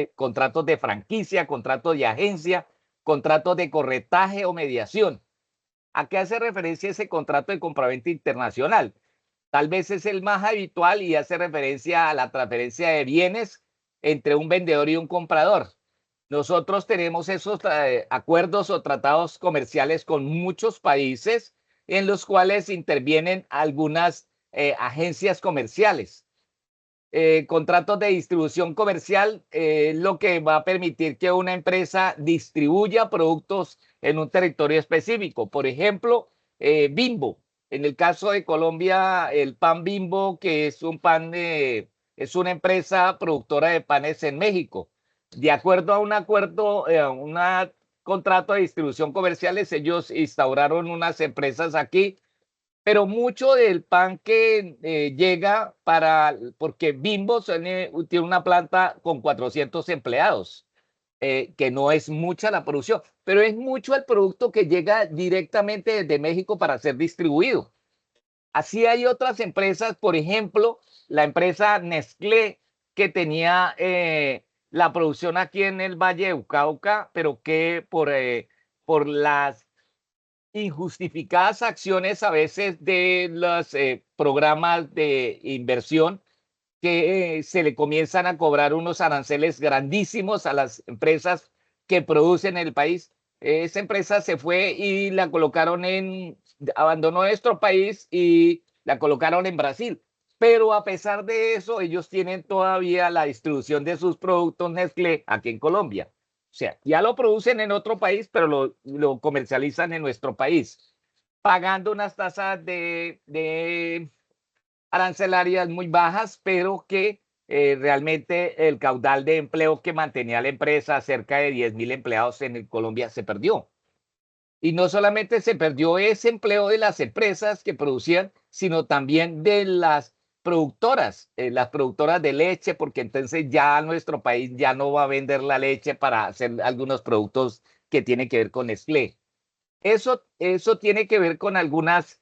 de franquicia, contratos de agencia, contratos de corretaje o mediación. ¿A qué hace referencia ese contrato de compraventa internacional? Tal vez es el más habitual y hace referencia a la transferencia de bienes entre un vendedor y un comprador. Nosotros tenemos esos acuerdos o tratados comerciales con muchos países en los cuales intervienen algunas agencias comerciales. contratos de distribución comercial es lo que va a permitir que una empresa distribuya productos en un territorio específico. Por ejemplo, Bimbo. En el caso de Colombia, el pan Bimbo, que es un pan, es una empresa productora de panes en México. De acuerdo a un acuerdo, contrato de distribución comerciales, ellos instauraron unas empresas aquí, pero mucho del pan que llega porque Bimbo tiene una planta con 400 empleados, que no es mucha la producción, pero es mucho el producto que llega directamente desde México para ser distribuido. Así hay otras empresas, por ejemplo, la empresa Nestlé, que tenía la producción aquí en el Valle de Cauca, pero que por las injustificadas acciones a veces de los programas de inversión, que se le comienzan a cobrar unos aranceles grandísimos a las empresas que producen en el país. Esa empresa se fue y la colocaron abandonó nuestro país y la colocaron en Brasil. Pero a pesar de eso, ellos tienen todavía la distribución de sus productos Nestlé aquí en Colombia. O sea, ya lo producen en otro país, pero lo comercializan en nuestro país, pagando unas tasas de arancelarias muy bajas, pero que realmente el caudal de empleo que mantenía la empresa, cerca de 10.000 empleados en Colombia, se perdió. Y no solamente se perdió ese empleo de las empresas que producían, sino también de las productoras de leche, porque entonces ya nuestro país ya no va a vender la leche para hacer algunos productos que tienen que ver con Nestlé. Eso tiene que ver con algunos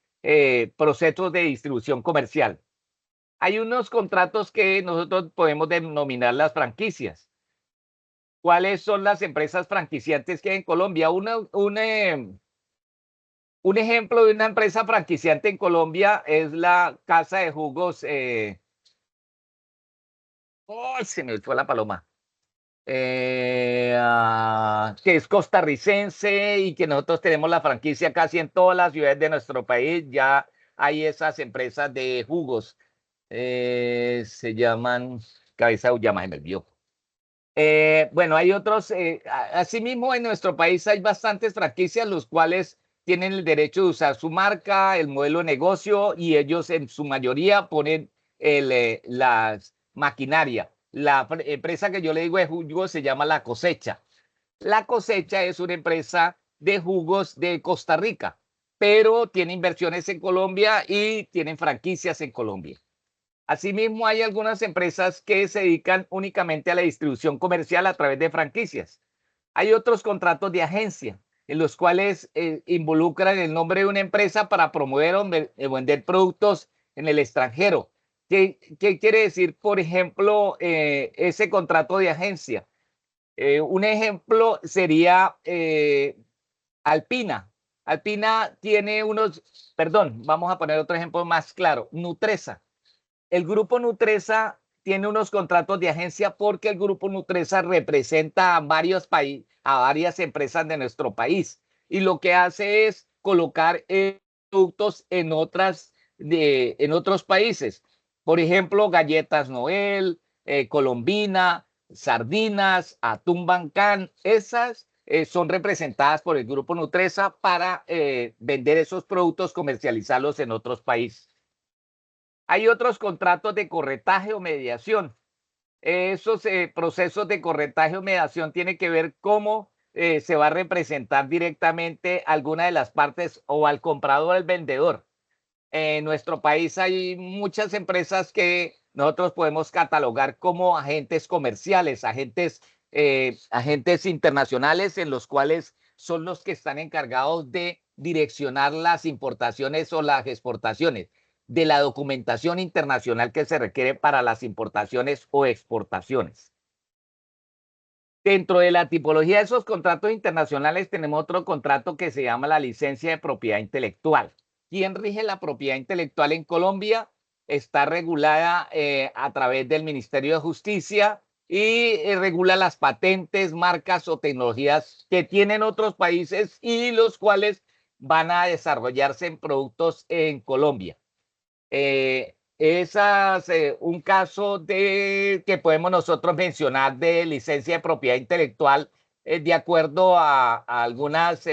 procesos de distribución comercial. Hay unos contratos que nosotros podemos denominar las franquicias. ¿Cuáles son las empresas franquiciantes que hay en Colombia? Un ejemplo de una empresa franquiciante en Colombia es la Casa de Jugos. Se me fue la paloma. Que es costarricense y que nosotros tenemos la franquicia casi en todas las ciudades de nuestro país. Ya hay esas empresas de jugos. Se llaman Cabeza de Ullama, se me olvidó. Bueno, hay otros. Asimismo, en nuestro país hay bastantes franquicias, los cuales tienen el derecho de usar su marca, el modelo de negocio, y ellos en su mayoría ponen la maquinaria. La empresa que yo le digo de jugos se llama La Cosecha. La Cosecha es una empresa de jugos de Costa Rica, pero tiene inversiones en Colombia y tienen franquicias en Colombia. Asimismo, hay algunas empresas que se dedican únicamente a la distribución comercial a través de franquicias. Hay otros contratos de agencia en los cuales involucran el nombre de una empresa para promover o vender productos en el extranjero. ¿Qué quiere decir, por ejemplo, ese contrato de agencia? Un ejemplo sería Alpina. Alpina tiene vamos a poner otro ejemplo más claro, Nutresa. El grupo Nutresa tiene unos contratos de agencia porque el grupo Nutresa representa a varias empresas de nuestro país, y lo que hace es colocar productos en otros países. Por ejemplo, galletas Noel, Colombina, sardinas, atún Bancán. Esas son representadas por el grupo Nutresa para vender esos productos, comercializarlos en otros países. Hay otros contratos de corretaje o mediación. Esos procesos de corretaje o mediación tienen que ver cómo se va a representar directamente alguna de las partes o al comprador o al vendedor. En nuestro país hay muchas empresas que nosotros podemos catalogar como agentes comerciales, agentes internacionales, en los cuales son los que están encargados de direccionar las importaciones o las exportaciones, de la documentación internacional que se requiere para las importaciones o exportaciones. Dentro de la tipología de esos contratos internacionales tenemos otro contrato que se llama la licencia de propiedad intelectual. ¿Quién rige la propiedad intelectual en Colombia? Está regulada a través del Ministerio de Justicia y regula las patentes, marcas o tecnologías que tienen otros países y los cuales van a desarrollarse en productos en Colombia. Esas, un caso que podemos nosotros mencionar de licencia de propiedad intelectual, de acuerdo a algunas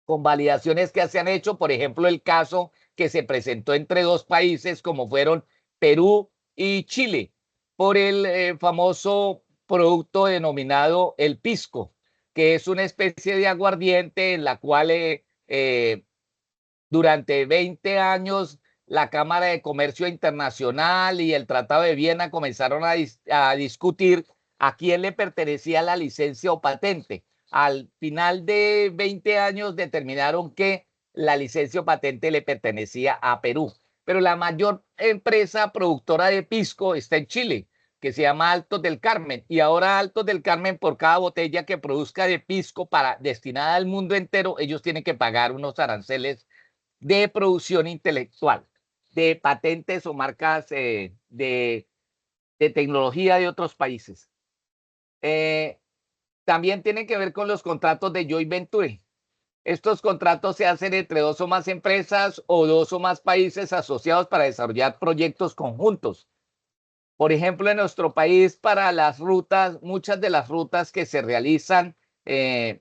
convalidaciones que se han hecho, por ejemplo, el caso que se presentó entre dos países como fueron Perú y Chile, por el famoso producto denominado el pisco, que es una especie de aguardiente en la cual durante 20 años la Cámara de Comercio Internacional y el Tratado de Viena comenzaron a discutir a quién le pertenecía la licencia o patente. Al final de 20 años determinaron que la licencia o patente le pertenecía a Perú, pero la mayor empresa productora de pisco está en Chile, que se llama Altos del Carmen, y ahora Altos del Carmen, por cada botella que produzca de pisco destinada al mundo entero, ellos tienen que pagar unos aranceles de producción intelectual, de patentes o marcas de tecnología de otros países. También tienen que ver con los contratos de joint venture. Estos contratos se hacen entre dos o más empresas o dos o más países asociados para desarrollar proyectos conjuntos. Por ejemplo, en nuestro país, para las rutas, muchas de las rutas que se realizan, se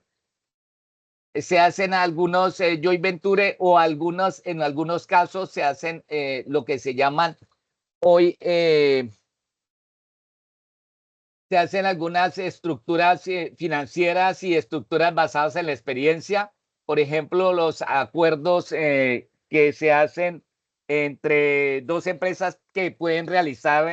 hacen algunos joint venture o en algunos casos se hacen lo que se llaman hoy, se hacen algunas estructuras financieras y estructuras basadas en la experiencia. Por ejemplo, los acuerdos que se hacen entre dos empresas que pueden realizar,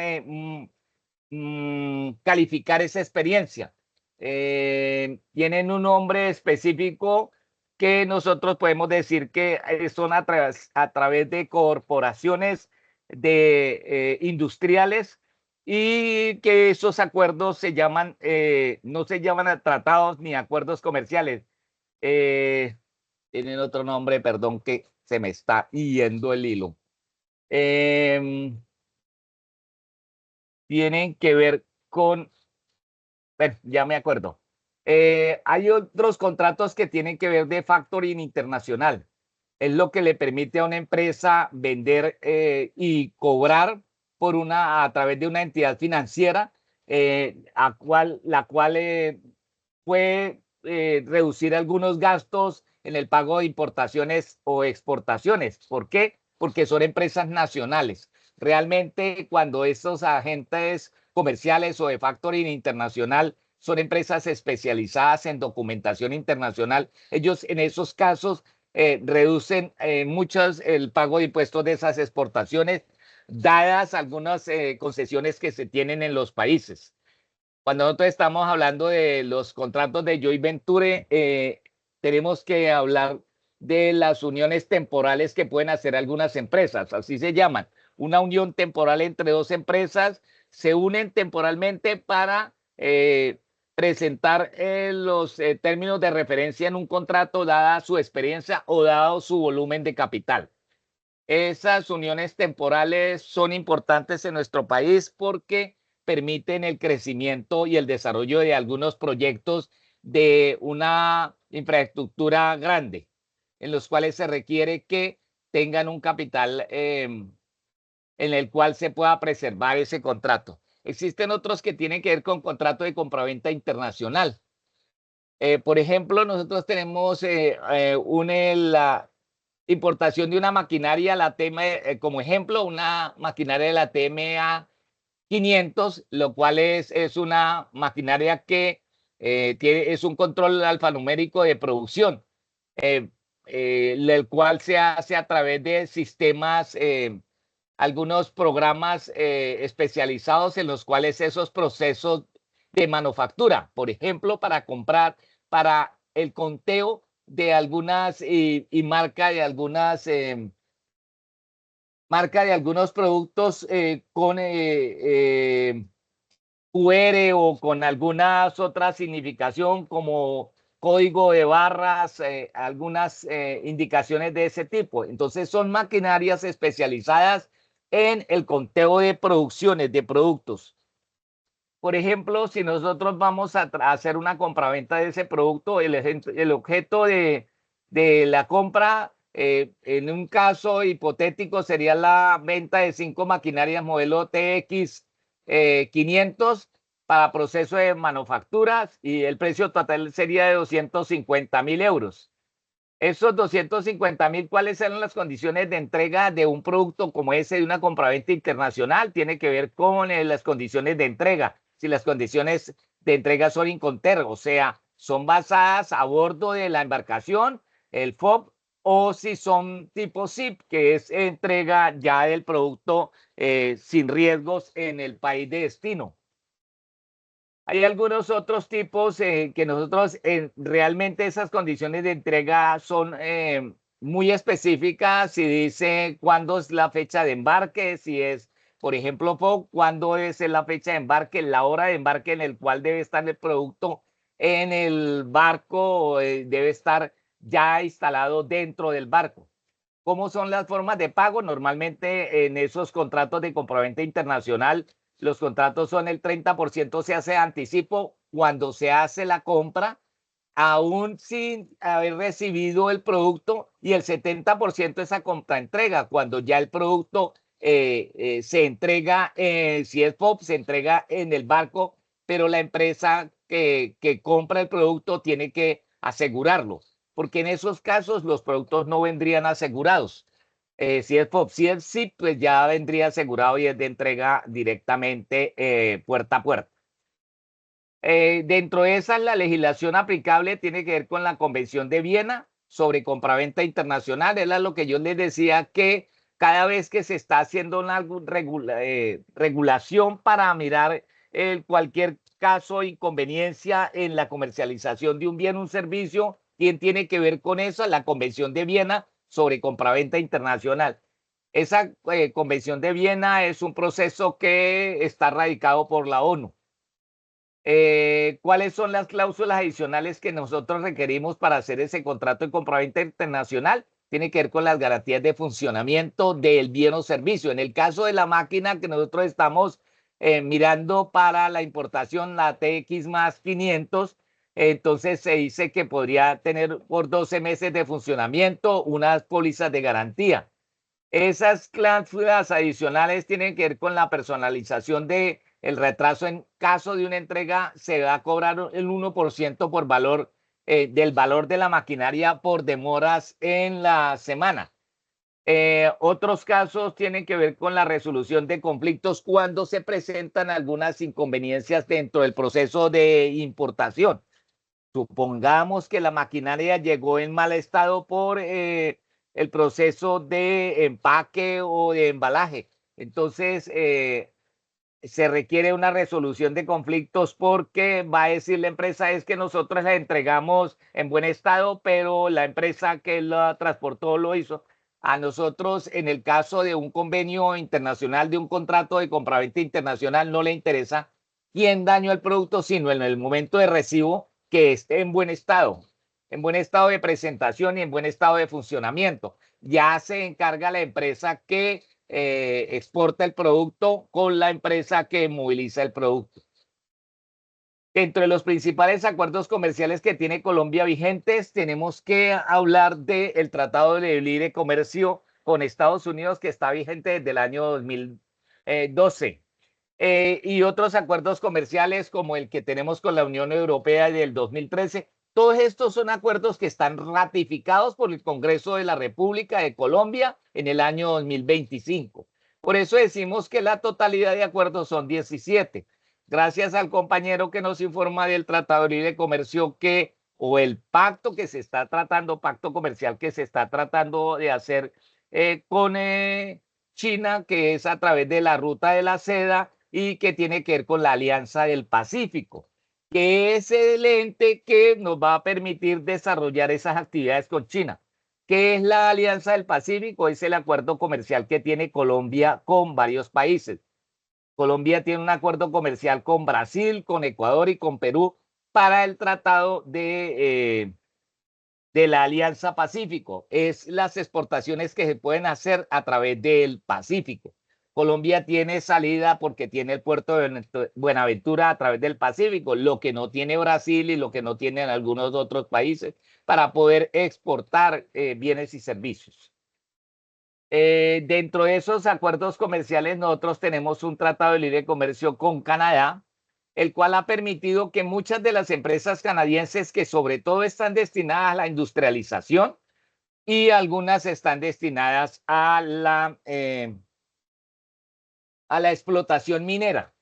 calificar esa experiencia. Tienen un nombre específico que nosotros podemos decir que son a través de corporaciones industriales, y que esos acuerdos se llaman, no se llaman tratados ni acuerdos comerciales. Tienen otro nombre, perdón, que se me está yendo el hilo. Tienen que ver con, bueno, ya me acuerdo. Hay otros contratos que tienen que ver de factoring internacional. Es lo que le permite a una empresa vender y cobrar a través de una entidad financiera, la cual puede reducir algunos gastos en el pago de importaciones o exportaciones. ¿Por qué? Porque son empresas nacionales. Realmente, cuando estos agentes comerciales o de factoring internacional son empresas especializadas en documentación internacional, ellos en esos casos reducen muchos el pago de impuestos de esas exportaciones, dadas algunas concesiones que se tienen en los países. Cuando nosotros estamos hablando de los contratos de joint venture, tenemos que hablar de las uniones temporales que pueden hacer algunas empresas, así se llaman. Una unión temporal entre dos empresas, se unen temporalmente para presentar los términos de referencia en un contrato, dada su experiencia o dado su volumen de capital. Esas uniones temporales son importantes en nuestro país porque permiten el crecimiento y el desarrollo de algunos proyectos de una infraestructura grande, en los cuales se requiere que tengan un capital en el cual se pueda preservar ese contrato. Existen otros que tienen que ver con contrato de compraventa internacional. Por ejemplo, nosotros tenemos la importación de una maquinaria, como ejemplo, una maquinaria de la TMA 500, lo cual es una maquinaria que es un control alfanumérico de producción, el cual se hace a través de sistemas, algunos programas especializados en los cuales esos procesos de manufactura, por ejemplo, para el conteo de algunas y marca de algunas marca de algunos productos con QR o con algunas otras significación como código de barras, algunas indicaciones de ese tipo. Entonces son maquinarias especializadas en el conteo de producciones de productos. Por ejemplo, si nosotros vamos a hacer una compraventa de ese producto, el objeto de la compra En un caso hipotético sería la venta de 5 maquinarias modelo TX 500 para proceso de manufacturas y el precio total sería de 250.000 euros. Esos 250.000, ¿cuáles eran las condiciones de entrega de un producto como ese de una compraventa internacional? Tiene que ver con las condiciones de entrega. Si las condiciones de entrega son Incoterm, o sea, son basadas a bordo de la embarcación, el FOB, o si son tipo SIP, que es entrega ya del producto sin riesgos en el país de destino. Hay algunos otros tipos que nosotros realmente esas condiciones de entrega son muy específicas. Si dice cuándo es la fecha de embarque, si es, por ejemplo, cuándo es la fecha de embarque, la hora de embarque en el cual debe estar el producto en el barco, debe estar ya instalado dentro del barco. ¿Cómo son las formas de pago? Normalmente en esos contratos de compraventa internacional, los contratos son el 30% se hace anticipo cuando se hace la compra, aún sin haber recibido el producto, y el 70% es a compra-entrega, cuando ya el producto se entrega, si es POP, se entrega en el barco, pero la empresa que compra el producto tiene que asegurarlo, porque en esos casos los productos no vendrían asegurados. Si es POP, si es SIP, pues ya vendría asegurado y es de entrega directamente puerta a puerta. Dentro de esa, la legislación aplicable tiene que ver con la Convención de Viena sobre compraventa internacional. Era lo que yo les decía, que cada vez que se está haciendo una regulación para mirar cualquier caso o inconveniencia en la comercialización de un bien o un servicio, ¿quién tiene que ver con eso? La Convención de Viena sobre compraventa internacional. Esa Convención de Viena es un proceso que está radicado por la ONU. ¿Cuáles son las cláusulas adicionales que nosotros requerimos para hacer ese contrato de compraventa internacional? Tiene que ver con las garantías de funcionamiento del bien o servicio. En el caso de la máquina que nosotros estamos mirando para la importación, la TX más 500, entonces se dice que podría tener por 12 meses de funcionamiento unas pólizas de garantía. Esas cláusulas adicionales tienen que ver con la personalización de el retraso. En caso de una entrega, se va a cobrar el 1% por valor del valor de la maquinaria por demoras en la semana. Otros casos tienen que ver con la resolución de conflictos cuando se presentan algunas inconveniencias dentro del proceso de importación. Supongamos que la maquinaria llegó en mal estado por el proceso de empaque o de embalaje. Entonces, se requiere una resolución de conflictos, porque va a decir la empresa es que nosotros la entregamos en buen estado, pero la empresa que la transportó lo hizo. A nosotros, en el caso de un convenio internacional, de un contrato de compraventa internacional, no le interesa quién dañó el producto, sino en el momento de recibo que esté en buen estado de presentación y en buen estado de funcionamiento. Ya se encarga la empresa que exporta el producto con la empresa que moviliza el producto. Entre los principales acuerdos comerciales que tiene Colombia vigentes, tenemos que hablar del Tratado de Libre Comercio con Estados Unidos, que está vigente desde el año 2012. Y otros acuerdos comerciales como el que tenemos con la Unión Europea del 2013. Todos estos son acuerdos que están ratificados por el Congreso de la República de Colombia en el año 2025. Por eso decimos que la totalidad de acuerdos son 17. Gracias al compañero que nos informa del Tratado de Libre Comercio o el pacto que se está tratando, pacto comercial que se está tratando de hacer con China, que es a través de la Ruta de la Seda y que tiene que ver con la Alianza del Pacífico, que es el ente que nos va a permitir desarrollar esas actividades con China. ¿Qué es la Alianza del Pacífico? Es el acuerdo comercial que tiene Colombia con varios países. Colombia tiene un acuerdo comercial con Brasil, con Ecuador y con Perú para el tratado de la Alianza Pacífico. Es las exportaciones que se pueden hacer a través del Pacífico. Colombia tiene salida porque tiene el puerto de Buenaventura a través del Pacífico, lo que no tiene Brasil y lo que no tienen algunos otros países para poder exportar bienes y servicios. Dentro de esos acuerdos comerciales, nosotros tenemos un tratado de libre comercio con Canadá, el cual ha permitido que muchas de las empresas canadienses que sobre todo están destinadas a la industrialización y algunas están destinadas a la explotación minera.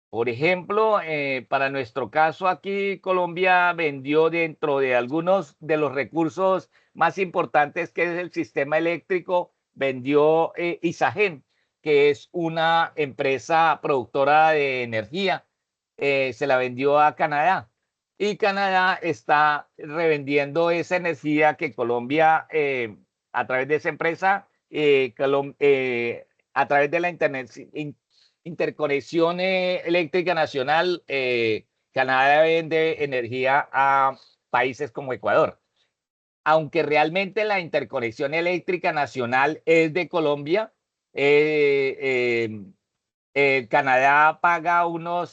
Por ejemplo, para nuestro caso aquí, Colombia vendió dentro de algunos de los recursos más importantes que es el sistema eléctrico, vendió Isagen, que es una empresa productora de energía, se la vendió a Canadá. Y Canadá está revendiendo esa energía que Colombia, a través de esa empresa, a través de la interconexión eléctrica nacional, Canadá vende energía a países como Ecuador. Aunque realmente la interconexión eléctrica nacional es de Colombia, Canadá paga una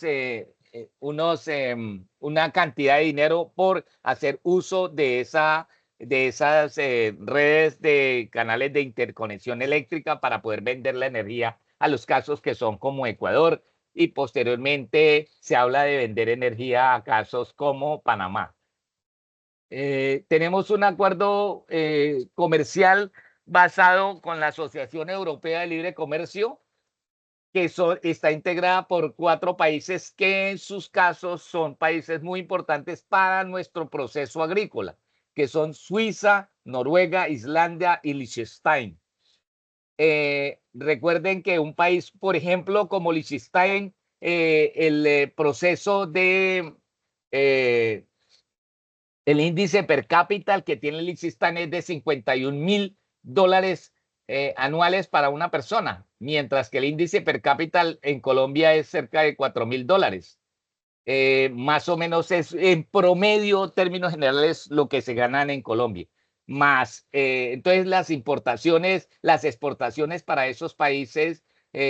cantidad de dinero por hacer uso de esas redes de canales de interconexión eléctrica para poder vender la energía a los casos que son como Ecuador, y posteriormente se habla de vender energía a casos como Panamá. Tenemos un acuerdo comercial basado con la Asociación Europea de Libre Comercio, que está integrada por 4 países que en sus casos son países muy importantes para nuestro proceso agrícola, que son Suiza, Noruega, Islandia y Liechtenstein. Recuerden que un país, por ejemplo, como Liechtenstein, el proceso de el índice per cápita que tiene Liechtenstein es de $51,000 anuales para una persona, mientras que el índice per cápita en Colombia es cerca de $4,000. Más o menos es en promedio, términos generales, lo que se ganan en Colombia. Más, entonces las exportaciones para esos países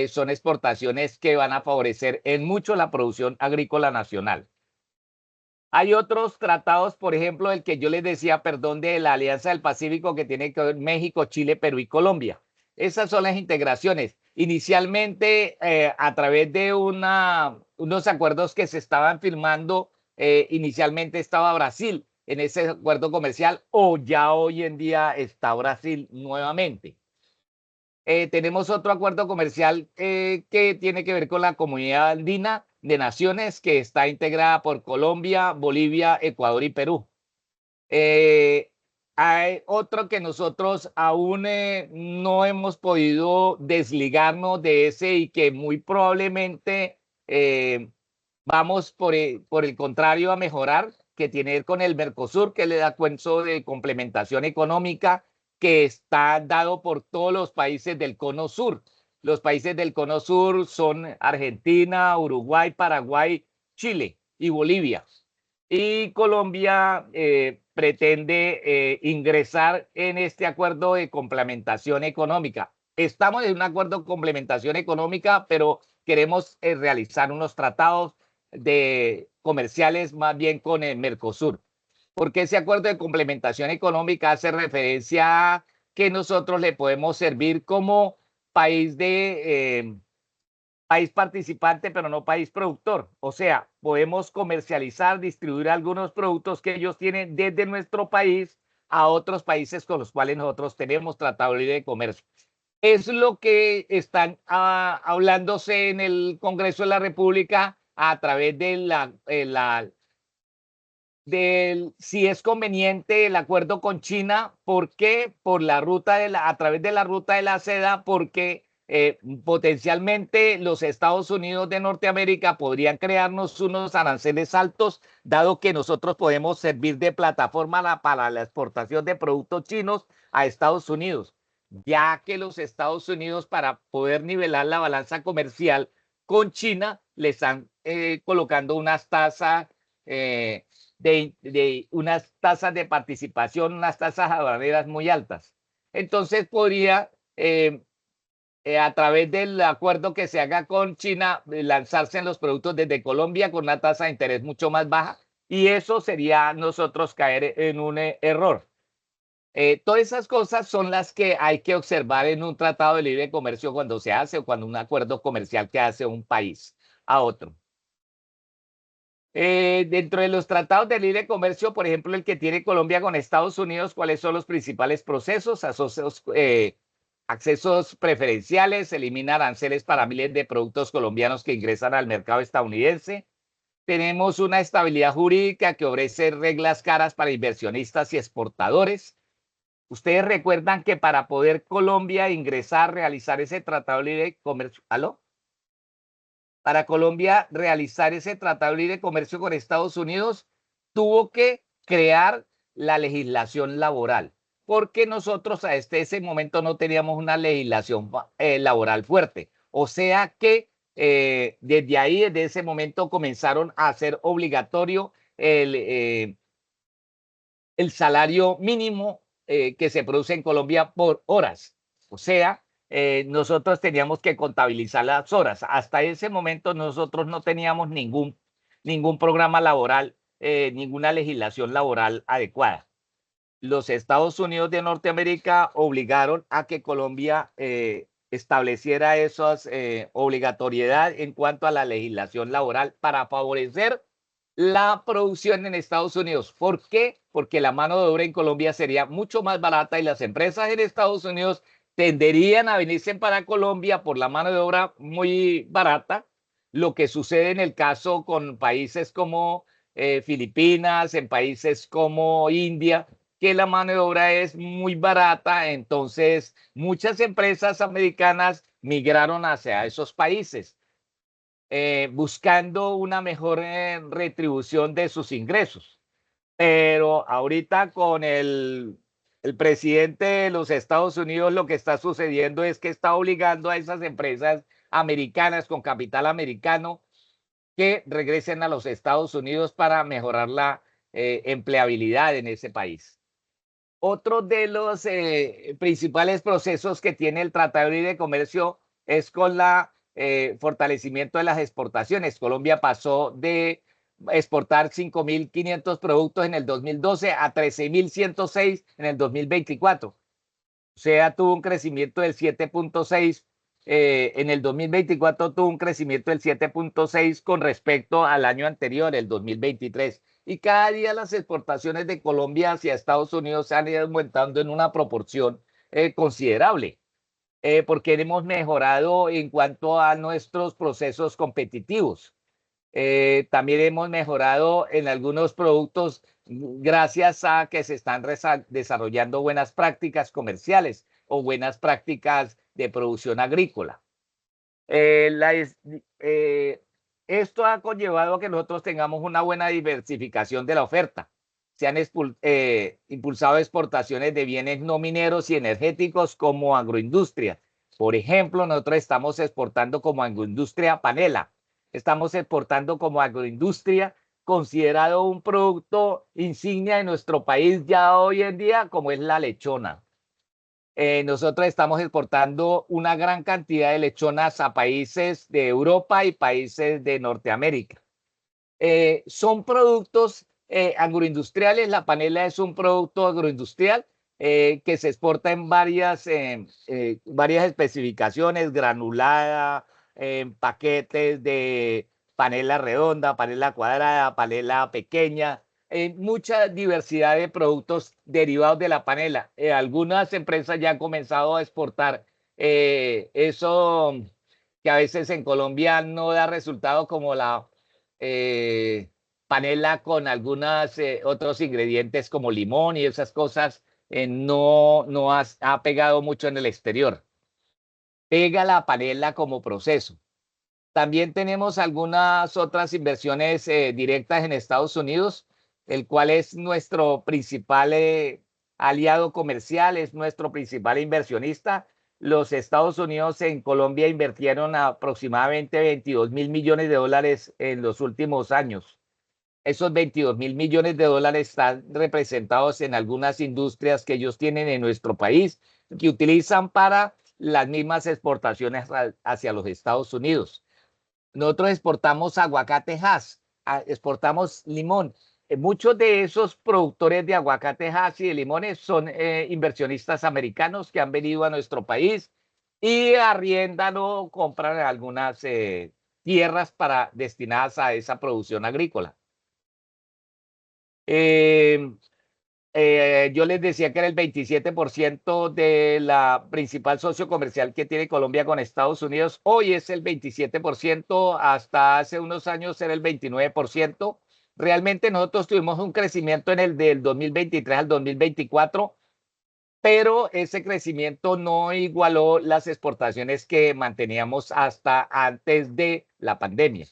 son exportaciones que van a favorecer en mucho la producción agrícola nacional. Hay otros tratados, por ejemplo, el que yo les decía, perdón, de la Alianza del Pacífico, que tiene que ver México, Chile, Perú y Colombia. Esas son las integraciones. Inicialmente, a través de unos acuerdos que se estaban firmando, inicialmente estaba Brasil en ese acuerdo comercial, o ya hoy en día está Brasil nuevamente. Tenemos otro acuerdo comercial que tiene que ver con la Comunidad Andina de Naciones, que está integrada por Colombia, Bolivia, Ecuador y Perú. Hay otro que nosotros aún no hemos podido desligarnos de ese, y que muy probablemente vamos por el contrario a mejorar, que tiene que ver con el Mercosur, que le da cuento de complementación económica, que está dado por todos los países del Cono Sur. Los países del Cono Sur son Argentina, Uruguay, Paraguay, Chile y Bolivia. Y Colombia pretende ingresar en este acuerdo de complementación económica. Estamos en un acuerdo de complementación económica, pero queremos realizar unos tratados comerciales más bien con el Mercosur, porque ese acuerdo de complementación económica hace referencia a que nosotros le podemos servir como país país participante, pero no país productor. O sea, podemos comercializar, distribuir algunos productos que ellos tienen desde nuestro país a otros países con los cuales nosotros tenemos tratado libre de comercio. Es lo que están hablándose en el Congreso de la República a través de si es conveniente el acuerdo con China. ¿Por qué? A través de la ruta de la seda, porque potencialmente los Estados Unidos de Norteamérica podrían crearnos unos aranceles altos, dado que nosotros podemos servir de plataforma para la exportación de productos chinos a Estados Unidos, ya que los Estados Unidos, para poder nivelar la balanza comercial con China, le están colocando unas tasas unas tasas de participación, unas tasas aduaneras muy altas. Entonces podría a través del acuerdo que se haga con China, lanzarse en los productos desde Colombia con una tasa de interés mucho más baja, y eso sería nosotros caer en un error. Todas esas cosas son las que hay que observar en un tratado de libre comercio cuando se hace o cuando un acuerdo comercial que hace un país a otro. Dentro de los tratados de libre comercio, por ejemplo, el que tiene Colombia con Estados Unidos, ¿cuáles son los principales procesos? Accesos preferenciales, elimina aranceles para miles de productos colombianos que ingresan al mercado estadounidense. Tenemos una estabilidad jurídica que ofrece reglas claras para inversionistas y exportadores. Ustedes recuerdan que para poder Colombia ingresar, realizar ese tratado de libre comercio, ¿aló? Para Colombia realizar ese tratado de libre comercio con Estados Unidos, tuvo que crear la legislación laboral, porque nosotros a ese momento no teníamos una legislación laboral fuerte. O sea que desde ahí, desde ese momento, comenzaron a hacer obligatorio el salario mínimo que se produce en Colombia por horas. O sea, nosotros teníamos que contabilizar las horas. Hasta ese momento nosotros no teníamos ningún programa laboral, ninguna legislación laboral adecuada. Los Estados Unidos de Norteamérica obligaron a que Colombia estableciera esas obligatoriedad en cuanto a la legislación laboral para favorecer la producción en Estados Unidos. ¿Por qué? Porque la mano de obra en Colombia sería mucho más barata y las empresas en Estados Unidos tenderían a venirse para Colombia por la mano de obra muy barata, lo que sucede en el caso con países como Filipinas, en países como India, que la mano de obra es muy barata, entonces muchas empresas americanas migraron hacia esos países. Buscando una mejor retribución de sus ingresos. Pero ahorita con el presidente de los Estados Unidos, lo que está sucediendo es que está obligando a esas empresas americanas con capital americano que regresen a los Estados Unidos para mejorar la empleabilidad en ese país. Otro de los principales procesos que tiene el Tratado de Libre Comercio es con la fortalecimiento de las exportaciones. Colombia pasó de exportar 5.500 productos en el 2012 a 13.106 en el 2024. O sea, tuvo un crecimiento del 7.6. En el 2024 tuvo un crecimiento del 7.6 con respecto al año anterior, el 2023. Y cada día las exportaciones de Colombia hacia Estados Unidos se han ido aumentando en una proporción considerable, porque hemos mejorado en cuanto a nuestros procesos competitivos. También hemos mejorado en algunos productos gracias a que se están desarrollando buenas prácticas comerciales o buenas prácticas de producción agrícola. Esto ha conllevado a que nosotros tengamos una buena diversificación de la oferta. Se han impulsado exportaciones de bienes no mineros y energéticos como agroindustria. Por ejemplo, nosotros estamos exportando como agroindustria panela. Estamos exportando como agroindustria, considerado un producto insignia de nuestro país ya hoy en día, como es la lechona. Nosotros estamos exportando una gran cantidad de lechonas a países de Europa y países de Norteamérica. Son productos agroindustriales. La panela es un producto agroindustrial que se exporta en varias especificaciones, granulada, en paquetes de panela redonda, panela cuadrada, panela pequeña, mucha diversidad de productos derivados de la panela. Algunas empresas ya han comenzado a exportar eso que a veces en Colombia no da resultado, como la panela con algunos otros ingredientes como limón y esas cosas, no ha pegado mucho en el exterior. Pega la panela como proceso. También tenemos algunas otras inversiones directas en Estados Unidos, el cual es nuestro principal aliado comercial, es nuestro principal inversionista. Los Estados Unidos en Colombia invirtieron aproximadamente 22.000 millones de dólares en los últimos años. Esos 22.000 millones de dólares están representados en algunas industrias que ellos tienen en nuestro país, que utilizan para las mismas exportaciones hacia los Estados Unidos. Nosotros exportamos aguacatejas, exportamos limón. Muchos de esos productores de aguacatejas y de limones son inversionistas americanos que han venido a nuestro país y arriendan o compran algunas tierras destinadas a esa producción agrícola. Yo les decía que era el 27% de la principal socio comercial que tiene Colombia con Estados Unidos. Hoy es el 27%, hasta hace unos años era el 29%. Realmente nosotros tuvimos un crecimiento en el del 2023 al 2024, pero ese crecimiento no igualó las exportaciones que manteníamos hasta antes de la pandemia.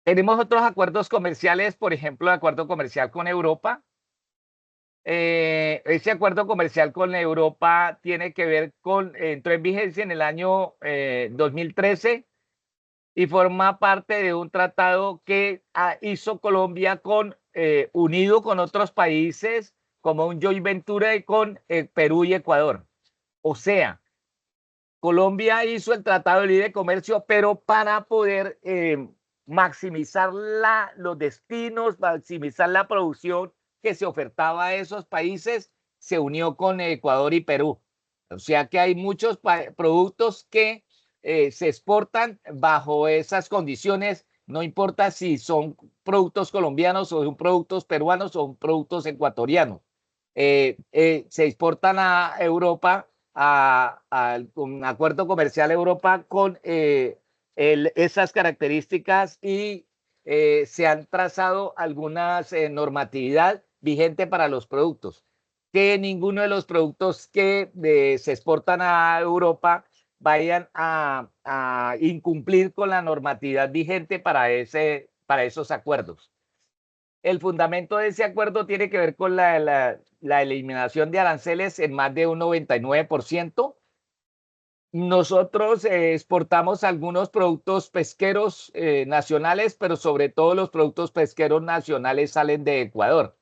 Tenemos otros acuerdos comerciales, por ejemplo, el acuerdo comercial con Europa. Ese acuerdo comercial con Europa tiene que ver entró en vigencia en el año 2013 y forma parte de un tratado que hizo Colombia unido con otros países, como un joint venture con Perú y Ecuador. O sea, Colombia hizo el Tratado de Libre Comercio, pero para poder maximizar los destinos, maximizar la producción que se ofertaba a esos países, se unió con Ecuador y Perú. O sea que hay muchos productos que se exportan bajo esas condiciones, no importa si son productos colombianos o son productos peruanos o son productos ecuatorianos. Se exportan a Europa, un acuerdo comercial Europa con esas características y se han trazado algunas normatividad vigente para los productos, que ninguno de los productos que se exportan a Europa vayan a incumplir con la normatividad vigente para esos acuerdos. El fundamento de ese acuerdo tiene que ver con la eliminación de aranceles en más de un 99%. Nosotros exportamos algunos productos pesqueros nacionales, pero sobre todo los productos pesqueros nacionales salen de Ecuador.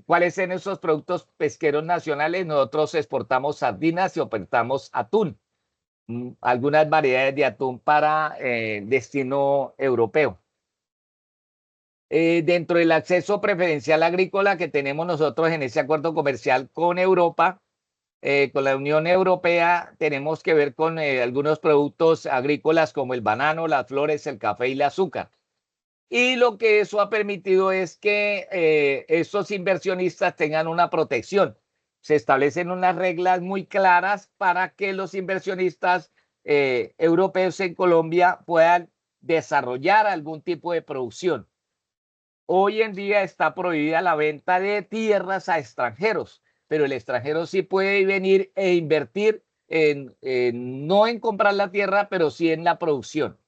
¿Cuáles son esos productos pesqueros nacionales? Nosotros exportamos sardinas y ofertamos atún, algunas variedades de atún para destino europeo. Dentro del acceso preferencial agrícola que tenemos nosotros en ese acuerdo comercial con Europa, con la Unión Europea, tenemos que ver con algunos productos agrícolas como el banano, las flores, el café y el azúcar. Y lo que eso ha permitido es que esos inversionistas tengan una protección. Se establecen unas reglas muy claras para que los inversionistas europeos en Colombia puedan desarrollar algún tipo de producción. Hoy en día está prohibida la venta de tierras a extranjeros, pero el extranjero sí puede venir e invertir no en comprar la tierra, pero sí en la producción.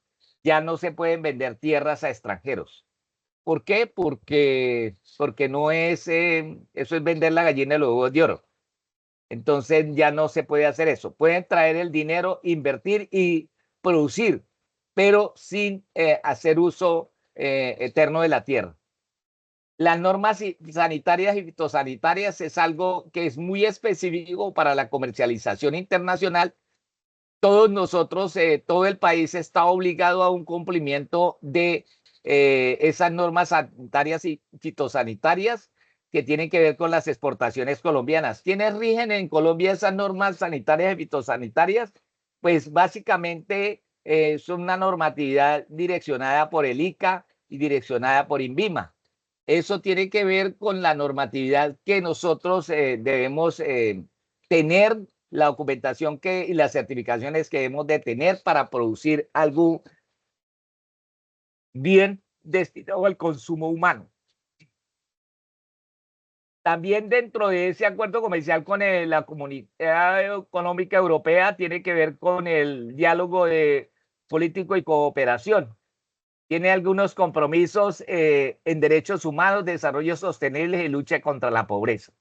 Ya no se pueden vender tierras a extranjeros. ¿Por qué? Porque no es, eso es vender la gallina de los huevos de oro. Entonces ya no se puede hacer eso. Pueden traer el dinero, invertir y producir, pero sin hacer uso eterno de la tierra. Las normas sanitarias y fitosanitarias es algo que es muy específico para la comercialización internacional. Todos nosotros, todo el país está obligado a un cumplimiento de esas normas sanitarias y fitosanitarias que tienen que ver con las exportaciones colombianas. ¿Quiénes rigen en Colombia esas normas sanitarias y fitosanitarias? Pues básicamente son una normatividad direccionada por el ICA y direccionada por INVIMA. Eso tiene que ver con la normatividad que nosotros debemos tener, la documentación y las certificaciones que debemos de tener para producir algo bien destinado al consumo humano. También dentro de ese acuerdo comercial con la Comunidad Económica Europea tiene que ver con el diálogo político y cooperación. Tiene algunos compromisos en derechos humanos, desarrollo sostenible y lucha contra la pobreza.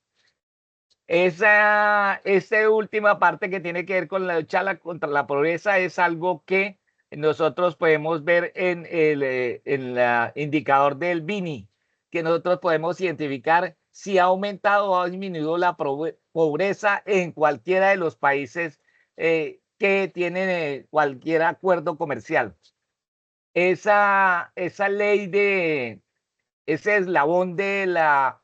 Esta última parte que tiene que ver con la lucha contra la pobreza es algo que nosotros podemos ver en el indicador del Bini, que nosotros podemos identificar si ha aumentado o ha disminuido la pobreza en cualquiera de los países que tienen cualquier acuerdo comercial. Esa ley ese eslabón de la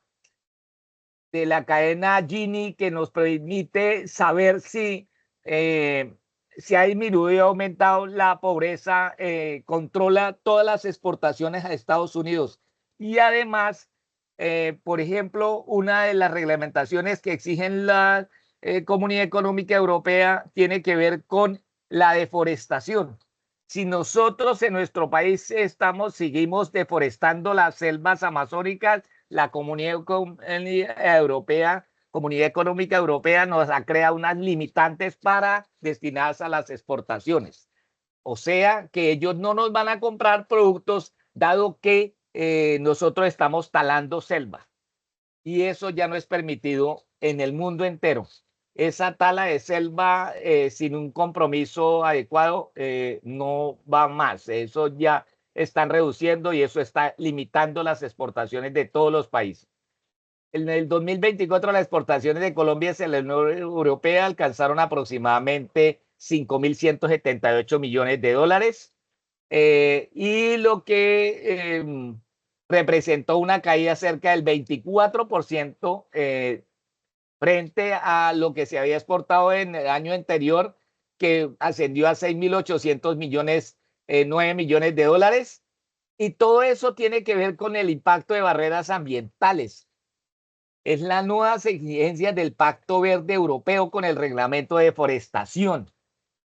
cadena Gini que nos permite saber si ha disminuido o aumentado la pobreza, controla todas las exportaciones a Estados Unidos. Y además, por ejemplo, una de las reglamentaciones que exigen la Comunidad Económica Europea tiene que ver con la deforestación. Si nosotros en nuestro país seguimos deforestando las selvas amazónicas, la Comunidad Económica Europea nos ha creado unas limitantes destinadas a las exportaciones. O sea que ellos no nos van a comprar productos dado que nosotros estamos talando selva. Y eso ya no es permitido en el mundo entero. Esa tala de selva sin un compromiso adecuado no va más. Eso ya están reduciendo y eso está limitando las exportaciones de todos los países. En el 2024 las exportaciones de Colombia hacia la Unión Europea alcanzaron aproximadamente 5.178 millones de dólares y lo que representó una caída cerca del 24% frente a lo que se había exportado en el año anterior, que ascendió a 6.800 millones, 9 millones de dólares. Y todo eso tiene que ver con el impacto de barreras ambientales. Es la nueva exigencia del Pacto Verde Europeo con el reglamento de deforestación.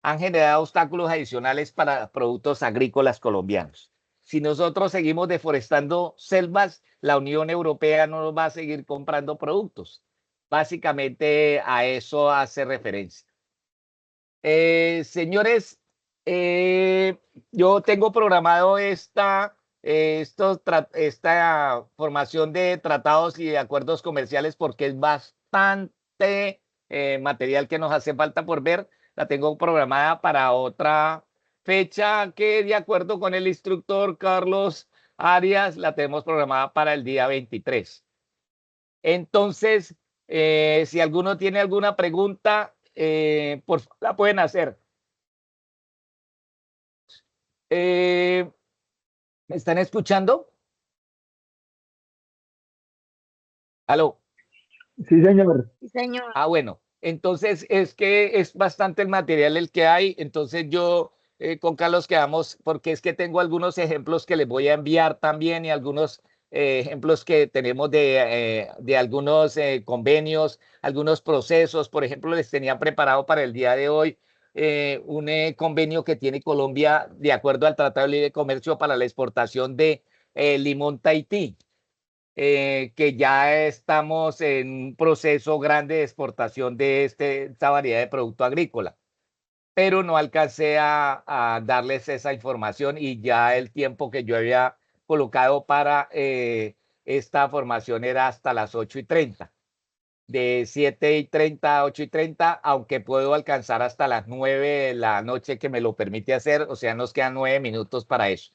Han generado obstáculos adicionales para productos agrícolas colombianos. Si nosotros seguimos deforestando selvas, la Unión Europea no nos va a seguir comprando productos. Básicamente a eso hace referencia. Señores, yo tengo programado esta formación de tratados y de acuerdos comerciales porque es bastante material que nos hace falta por ver. La tengo programada para otra fecha que, de acuerdo con el instructor Carlos Arias, la tenemos programada para el día 23. Entonces, si alguno tiene alguna pregunta, por favor, la pueden hacer. ¿Me están escuchando? ¿Aló? Sí, señor. Sí, señor. Ah, bueno. Entonces, es que es bastante el material el que hay. Entonces, yo con Carlos quedamos, porque es que tengo algunos ejemplos que les voy a enviar también y algunos ejemplos que tenemos de algunos convenios, algunos procesos. Por ejemplo, les tenía preparado para el día de hoy un convenio que tiene Colombia de acuerdo al Tratado de Libre Comercio para la exportación de limón Tahití. Que ya estamos en un proceso grande de exportación de esta variedad de producto agrícola, pero no alcancé a darles esa información y ya el tiempo que yo había colocado para esta formación era hasta las 8:30, de 7:30 a 8:30, aunque puedo alcanzar hasta las 9 de la noche que me lo permite hacer, o sea, nos quedan 9 minutos para eso.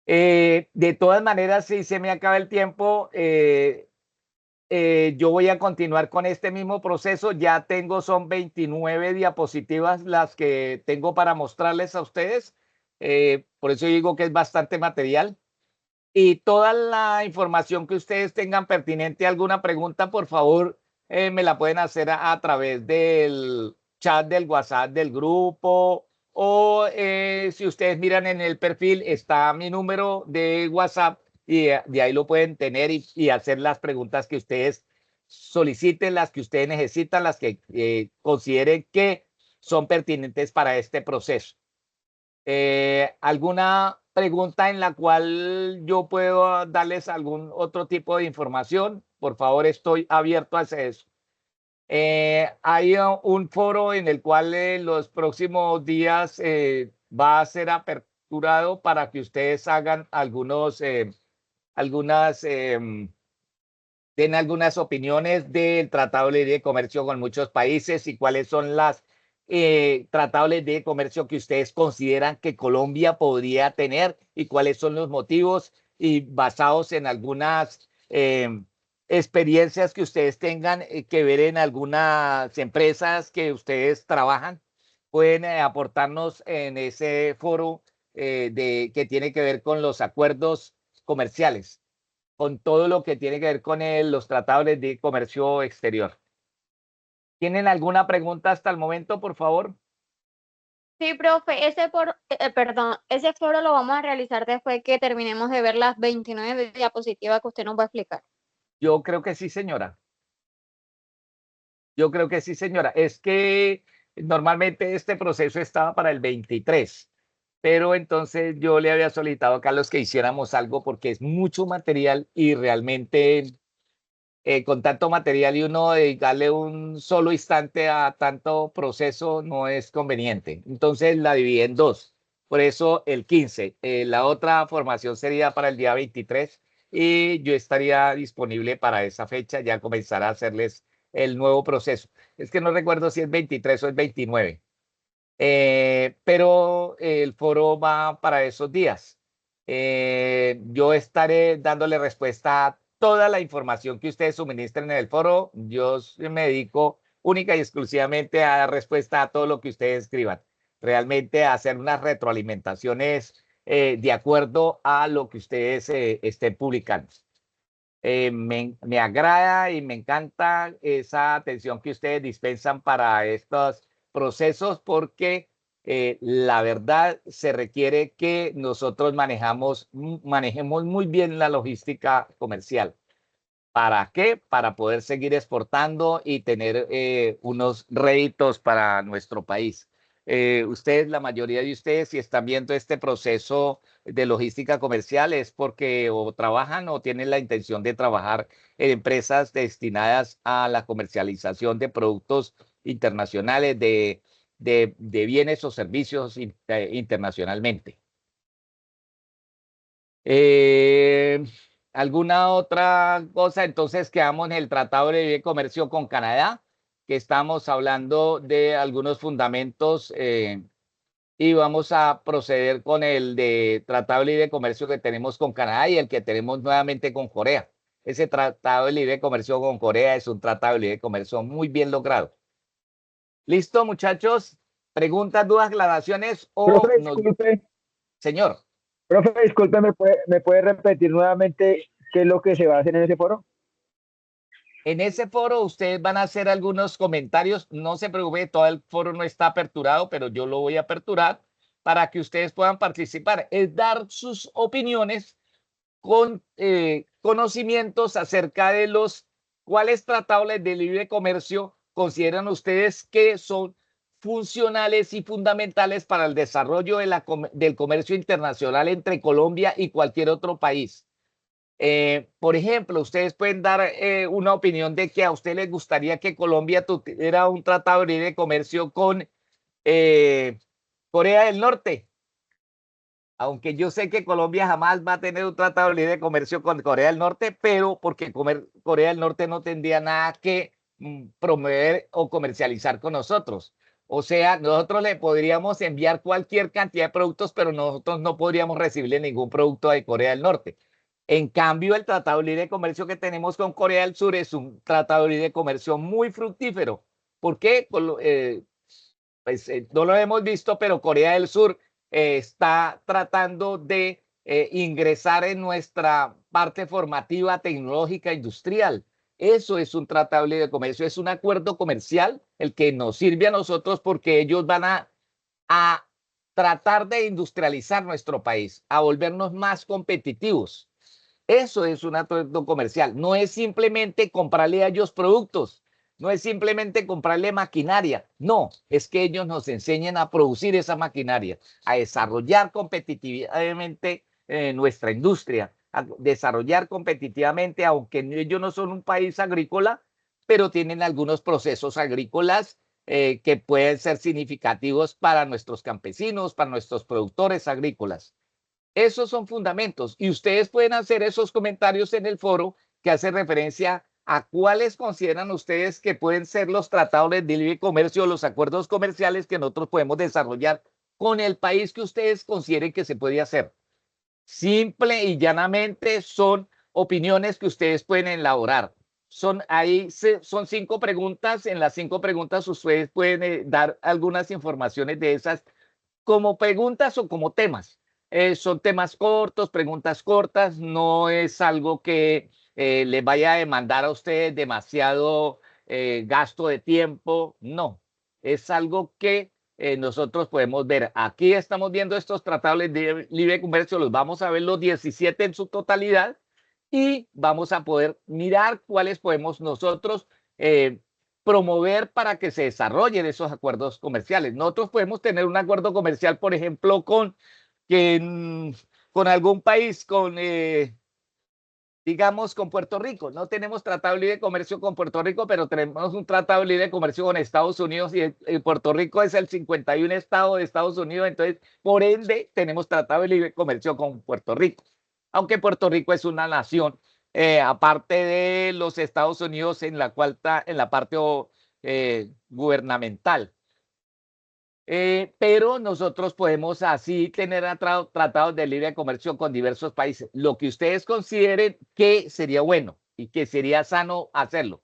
De todas maneras, si se me acaba el tiempo, yo voy a continuar con este mismo proceso. Ya son 29 diapositivas las que tengo para mostrarles a ustedes. Por eso digo que es bastante material. Y toda la información que ustedes tengan pertinente a alguna pregunta, por favor, me la pueden hacer a través del chat del WhatsApp del grupo o si ustedes miran en el perfil está mi número de WhatsApp y de ahí lo pueden tener y hacer las preguntas que ustedes soliciten, las que ustedes necesitan, las que consideren que son pertinentes para este proceso. ¿Alguna pregunta en la cual yo puedo darles algún otro tipo de información? Por favor, estoy abierto a eso. Hay un foro en el cual los próximos días va a ser aperturado para que ustedes hagan den algunas opiniones del Tratado de Libre Comercio con muchos países y cuáles son las tratados de comercio que ustedes consideran que Colombia podría tener y cuáles son los motivos y basados en algunas experiencias que ustedes tengan que ver en algunas empresas que ustedes trabajan, pueden aportarnos en ese foro que tiene que ver con los acuerdos comerciales, con todo lo que tiene que ver con los tratados de comercio exterior. ¿Tienen alguna pregunta hasta el momento, por favor? Sí, profe, ese foro lo vamos a realizar después que terminemos de ver las 29 diapositivas que usted nos va a explicar. Yo creo que sí, señora. Yo creo que sí, señora. Es que normalmente este proceso estaba para el 23, pero entonces yo le había solicitado a Carlos que hiciéramos algo porque es mucho material y realmente con tanto material y uno dedicarle un solo instante a tanto proceso no es conveniente. Entonces la dividí en dos. Por eso el 15. La otra formación sería para el día 23 y yo estaría disponible para esa fecha, ya comenzar a hacerles el nuevo proceso. Es que no recuerdo si es 23 o es 29. Pero el foro va para esos días. Yo estaré dándole respuesta a toda la información que ustedes suministren en el foro. Yo me dedico única y exclusivamente a dar respuesta a todo lo que ustedes escriban. Realmente a hacer unas retroalimentaciones de acuerdo a lo que ustedes estén publicando. Me agrada y me encanta esa atención que ustedes dispensan para estos procesos porque la verdad se requiere que nosotros manejemos muy bien la logística comercial. ¿Para qué? Para poder seguir exportando y tener unos réditos para nuestro país. Ustedes, la mayoría de ustedes, si están viendo este proceso de logística comercial, es porque o trabajan o tienen la intención de trabajar en empresas destinadas a la comercialización de productos internacionales, de bienes o servicios internacionalmente. ¿Alguna otra cosa? Entonces quedamos en el Tratado de Libre Comercio con Canadá, que estamos hablando de algunos fundamentos y vamos a proceder con el de Tratado de Libre Comercio que tenemos con Canadá y el que tenemos nuevamente con Corea. Ese Tratado de Libre Comercio con Corea es un Tratado de Libre Comercio muy bien logrado. ¿Listo, muchachos? ¿Preguntas, dudas, aclaraciones o Profe, disculpe, Señor. profe, disculpe, ¿me puede repetir nuevamente qué es lo que se va a hacer en ese foro? En ese foro ustedes van a hacer algunos comentarios. No se preocupe, todo el foro no está aperturado, pero yo lo voy a aperturar para que ustedes puedan participar. Es dar sus opiniones con conocimientos acerca de cuáles tratados de libre comercio consideran ustedes que son funcionales y fundamentales para el desarrollo del comercio internacional entre Colombia y cualquier otro país. Por ejemplo, ustedes pueden dar una opinión de que a usted les gustaría que Colombia tuviera un tratado de libre comercio con Corea del Norte. Aunque yo sé que Colombia jamás va a tener un tratado de libre comercio con Corea del Norte, pero porque Corea del Norte no tendría nada que promover o comercializar con nosotros. O sea, nosotros le podríamos enviar cualquier cantidad de productos, pero nosotros no podríamos recibirle ningún producto de Corea del Norte. En cambio, el Tratado de Libre Comercio que tenemos con Corea del Sur es un tratado de libre comercio muy fructífero. ¿Por qué? No lo hemos visto, pero Corea del Sur está tratando de ingresar en nuestra parte formativa, tecnológica, industrial. Eso es un tratado de libre comercio, es un acuerdo comercial el que nos sirve a nosotros porque ellos van a tratar de industrializar nuestro país, a volvernos más competitivos. Eso es un acuerdo comercial. No es simplemente comprarle a ellos productos, no es simplemente comprarle maquinaria. No, es que ellos nos enseñen a producir esa maquinaria, a desarrollar competitivamente nuestra industria, a desarrollar competitivamente, aunque ellos no son un país agrícola, pero tienen algunos procesos agrícolas que pueden ser significativos para nuestros campesinos, para nuestros productores agrícolas. Esos son fundamentos y ustedes pueden hacer esos comentarios en el foro que hace referencia a cuáles consideran ustedes que pueden ser los tratados de libre comercio o los acuerdos comerciales que nosotros podemos desarrollar con el país que ustedes consideren que se puede hacer. Simple y llanamente son opiniones que ustedes pueden elaborar. son 5 preguntas. En las 5 preguntas ustedes pueden dar algunas informaciones de esas como preguntas o como temas. Son temas cortos, preguntas cortas, no es algo que les vaya a demandar a ustedes demasiado gasto de tiempo, no, es algo que nosotros podemos ver. Aquí estamos viendo estos tratados de libre comercio, los vamos a ver los 17 en su totalidad y vamos a poder mirar cuáles podemos nosotros promover para que se desarrollen esos acuerdos comerciales. Nosotros podemos tener un acuerdo comercial, por ejemplo, con algún país, digamos, con Puerto Rico. No tenemos tratado de libre comercio con Puerto Rico, pero tenemos un tratado de libre comercio con Estados Unidos y Puerto Rico es el 51 estado de Estados Unidos, entonces, por ende, tenemos tratado de libre comercio con Puerto Rico. Aunque Puerto Rico es una nación, aparte de los Estados Unidos, en la cual está en la parte gubernamental. Pero nosotros podemos así tener tratados de libre comercio con diversos países, lo que ustedes consideren que sería bueno y que sería sano hacerlo.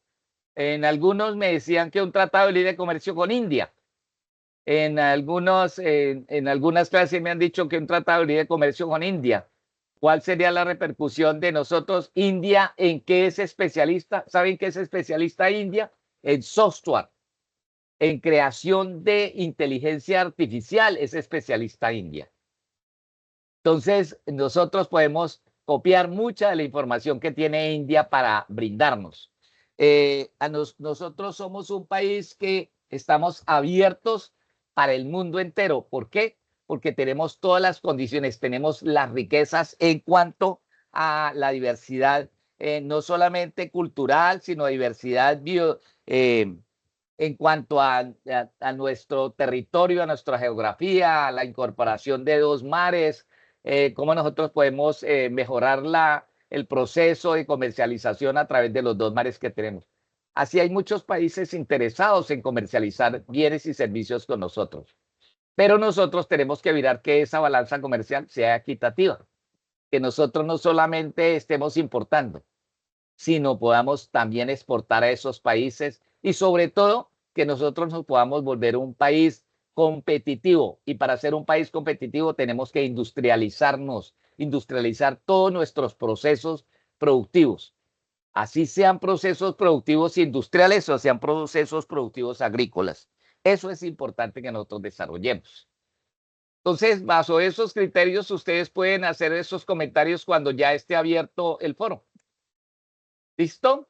En algunos me decían que un tratado de libre comercio con India. En algunas clases me han dicho que un tratado de libre comercio con India. ¿Cuál sería la repercusión de nosotros? India, ¿en qué es especialista? ¿Saben qué es especialista India? En software. En creación de inteligencia artificial es especialista India. Entonces, nosotros podemos copiar mucha de la información que tiene India para brindarnos. Nosotros somos un país que estamos abiertos para el mundo entero. ¿Por qué? Porque tenemos todas las condiciones, tenemos las riquezas en cuanto a la diversidad, no solamente cultural, sino diversidad en cuanto a nuestro territorio, a nuestra geografía, a la incorporación de 2 mares, cómo nosotros podemos mejorar el proceso de comercialización a través de los 2 mares que tenemos. Así hay muchos países interesados en comercializar bienes y servicios con nosotros. Pero nosotros tenemos que mirar que esa balanza comercial sea equitativa, que nosotros no solamente estemos importando, sino podamos también exportar a esos países y sobre todo que nosotros nos podamos volver un país competitivo. Y para ser un país competitivo tenemos que industrializarnos, industrializar todos nuestros procesos productivos. Así sean procesos productivos industriales o sean procesos productivos agrícolas. Eso es importante que nosotros desarrollemos. Entonces, bajo esos criterios, ustedes pueden hacer esos comentarios cuando ya esté abierto el foro. ¿Listo?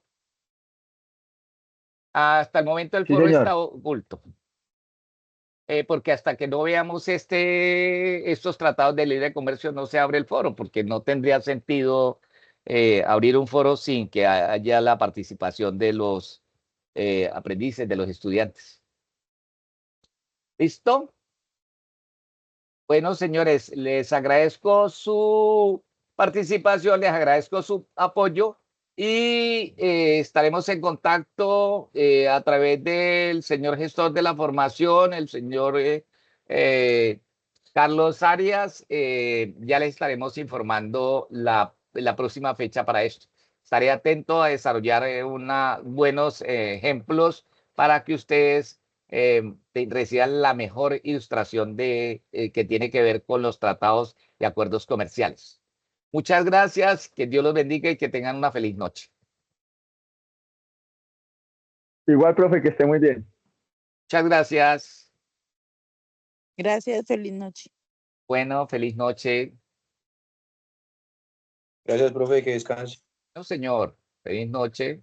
Hasta el momento el Sí, foro señor. está oculto. Porque hasta que no veamos estos tratados de libre comercio no se abre el foro, porque no tendría sentido abrir un foro sin que haya la participación de los aprendices, de los estudiantes. ¿Listo? Bueno, señores, les agradezco su participación, les agradezco su apoyo y estaremos en contacto a través del señor gestor de la formación, el señor Carlos Arias. Ya les estaremos informando la próxima fecha para esto. Estaré atento a desarrollar buenos ejemplos para que ustedes reciban la mejor ilustración que tiene que ver con los tratados y acuerdos comerciales. Muchas gracias, que Dios los bendiga y que tengan una feliz noche. Igual, profe, que esté muy bien. Muchas gracias. Gracias, feliz noche. Bueno, feliz noche. Gracias, profe, que descanse. No, señor, feliz noche.